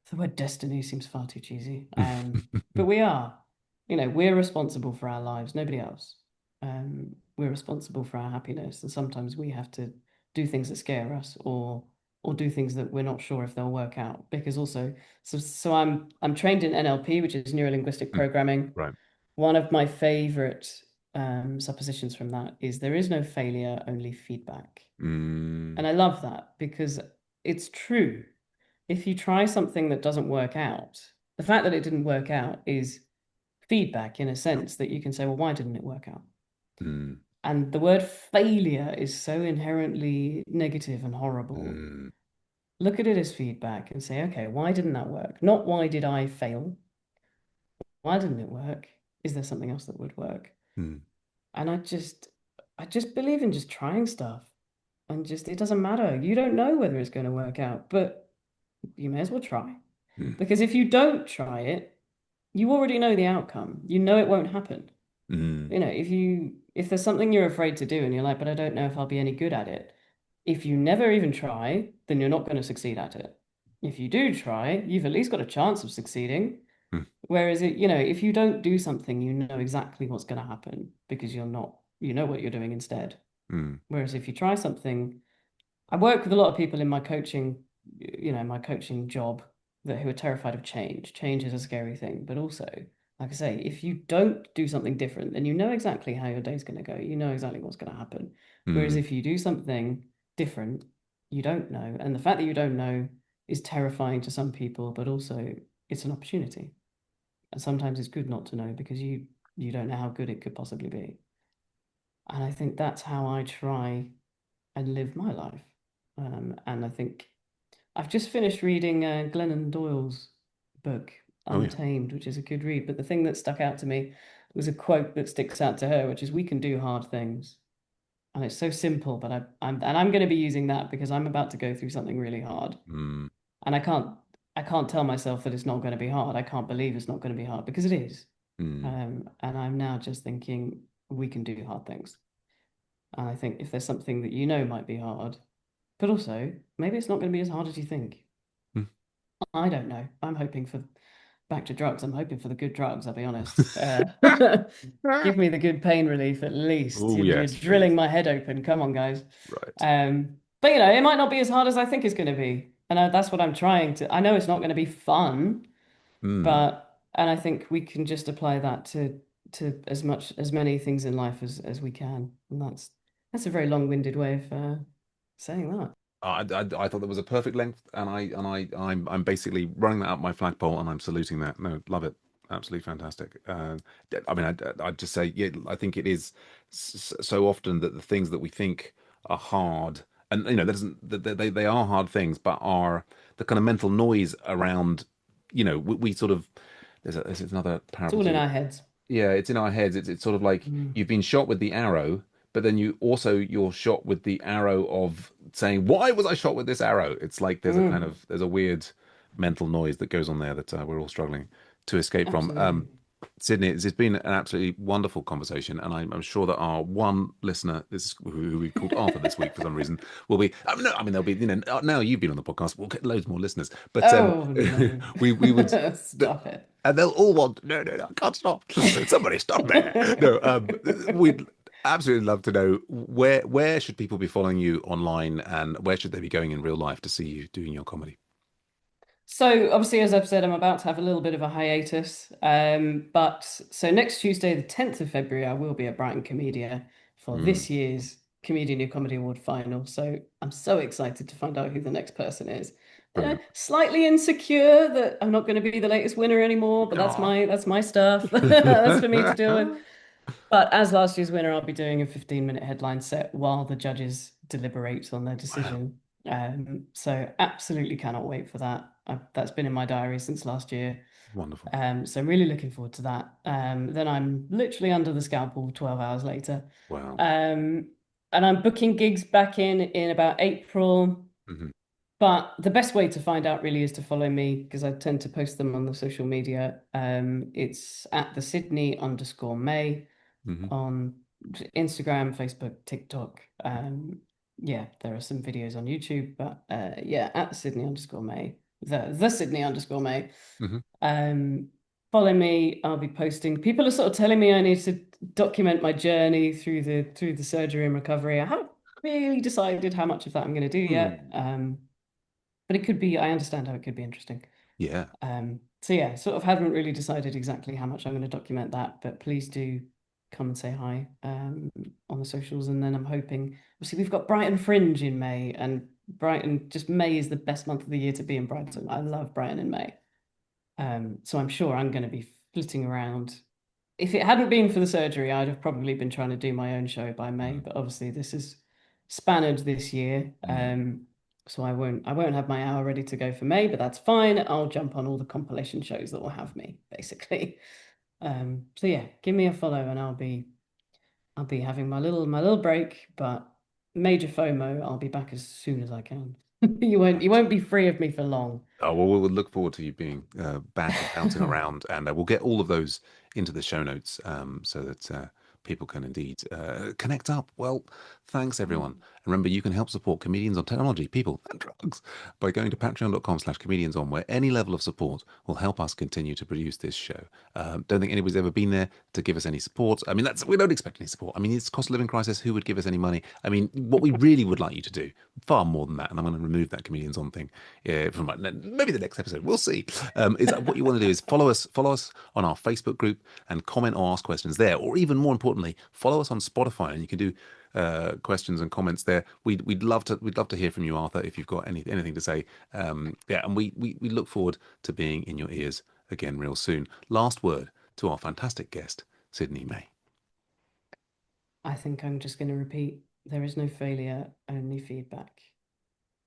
The word destiny seems far too cheesy. But we are, we're responsible for our lives, nobody else. We're responsible for our happiness, and sometimes we have to do things that scare us, or do things that we're not sure if they'll work out. Because also, so I'm trained in NLP, which is neuro linguistic mm. programming. Right. One of my favorite suppositions from that is there is no failure, only feedback. Mm, And I love that because it's true. If you try something that doesn't work out, the fact that it didn't work out is feedback in a sense that you can say, well, why didn't it work out? mm, And the word failure is so inherently negative and horrible. mm, Look at it as feedback and say, okay, why didn't that work? Not why did I fail? Why didn't it work? Is there something else that would work? mm, And I just believe in just trying stuff and just it doesn't matter. You don't know whether it's going to work out, but you may as well try. mm, Because if you don't try it, you already know the outcome. You know it won't happen. mm, If there's something you're afraid to do and you're like, but I don't know if I'll be any good at it. If you never even try, then you're not going to succeed at it. If you do try, you've at least got a chance of succeeding. mm, Whereas if you don't do something, you know exactly what's going to happen because you know what you're doing instead. mm, Whereas if you try something, I work with a lot of people in my coaching job who are terrified of change. Change is a scary thing, but also, like I say, if you don't do something different, then you know exactly how your day's going to go. You know exactly what's going to happen. Whereas mm, if you do something different, you don't know. And the fact that you don't know is terrifying to some people, but also it's an opportunity. And sometimes it's good not to know because you don't know how good it could possibly be. And I think that's how I try and live my life. And I think I've just finished reading Glennon Doyle's book, Oh yeah. Untamed, which is a good read. But the thing that stuck out to me was a quote that sticks out to her, which is, "We can do hard things." And it's so simple, but I'm going to be using that because I'm about to go through something really hard. Mm, And I can't tell myself that it's not going to be hard. I can't believe it's not going to be hard because it is. mm, And I'm now just thinking we can do hard things. And I think if there's something that you know might be hard, but also maybe it's not going to be as hard as you think. mm. I don't know. I'm hoping for back to drugs. I'm hoping for the good drugs, I'll be honest. Give me the good pain relief at least. Oh You're yes, please. drilling my head open. Come on, guys. Right. But it might not be as hard as I think it's going to be. And that's what I'm trying to. I know it's not going to be fun, Mm. but and I think we can just apply that to as many things in life as we can. And that's a very long-winded way of saying that. I thought that was a perfect length, and I'm basically running that up my flagpole, and I'm saluting that. No, love it, absolutely fantastic. I mean, I'd just say, yeah, I think it is so often that the things that we think are hard, and that doesn't that they are hard things, but are the kind of mental noise around, we sort of there's another It's parable all in to. our heads. Yeah, it's in our heads. It's sort of like Mm. you've been shot with the arrow, but then you're shot with the arrow of saying, "Why was I shot with this arrow?" It's like Mm. there's a weird mental noise that goes on there that we're all struggling to escape from. Absolutely. Sydney, it's been an absolutely wonderful conversation, and I'm sure that our one listener, who we called Arthur this week for some reason, will be. No, I mean there'll be. Now you've been on the podcast, we'll get loads more listeners, but Oh no. we would. Stop it. And they'll all want, no, no, no, I can't stop. Somebody stop me. No, we'd absolutely love to know where should people be following you online, and where should they be going in real life to see you doing your comedy? So obviously, as I've said, I'm about to have a little bit of a hiatus. But so next Tuesday, the 10th of February, I will be at Brighton Comedia for Mm, this year's Comedian New Comedy Award final. So I'm so excited to find out who the next person is. brilliant. Slightly insecure that I'm not going to be the latest winner anymore, but Aw. that's my stuff. That's for me to deal with. But as last year's winner, I'll be doing a 15-minute headline set while the judges deliberate on their Wow, decision. So absolutely cannot wait for that. That's been in my diary since last year. wonderful. So I'm really looking forward to that. Then I'm literally under the scalpel 12 hours later. Wow. Um, and I'm booking gigs back in about April. Hmm. But the best way to find out really is to follow me because I tend to post them on the social media. It's at the Sydney_May Hmm. on Instagram, Facebook, TikTok. Yeah, there are some videos on YouTube, but yeah, at Sydney_May, the Sydney_May. Hmm. Um, Follow me. I'll be posting. People are sort of telling me I need to document my journey through the surgery and recovery. I haven't really decided how much of that I'm going to do yet. Mm. But it could be. I understand how it could be interesting. Yeah. So yeah, sort of haven't really decided exactly how much I'm going to document that, but please do come and say hi on the socials. And then I'm hoping, obviously, we've got Brighton Fringe in May, and Brighton, just May is the best month of the year to be in Brighton. I love Brighton in May. So I'm sure I'm going to be flitting around. If it hadn't been for the surgery, I'd have probably been trying to do my own show by May, Mm. but obviously this is spanned this year. Mm. So I won't have my hour ready to go for May, but that's fine. I'll jump on all the compilation shows that will have me, basically. So yeah, give me a follow and I'll be having my little break, but major FOMO, I'll be back as soon as I can. You won't be free of me for long. Oh, well, we'll look forward to you being back and bouncing around, and we'll get all of those into the show notes so that people can indeed connect up. Well, thanks everyone. And remember, you can help support comedians on technology, people, and drugs by going to patreon.com/comedians on, where any level of support will help us continue to produce this show. Don't think anybody's ever been there to give us any support. I mean, we don't expect any support. I mean, it's cost of living crisis. Who would give us any money? I mean, what we really would like you to do, far more than that, and I'm going to remove that comedians on thing from maybe the next episode. We'll see. Is that what you want to do? Is follow us on our Facebook group and comment or ask questions there, or even more importantly, follow us on Spotify, and you can do questions and comments there. We'd love to hear from you, Arthur, if you've got anything to say. Yeah, and we look forward to being in your ears again real soon. Last word to our fantastic guest, Sydney May. I think I'm just going to repeat there is no failure, only feedback.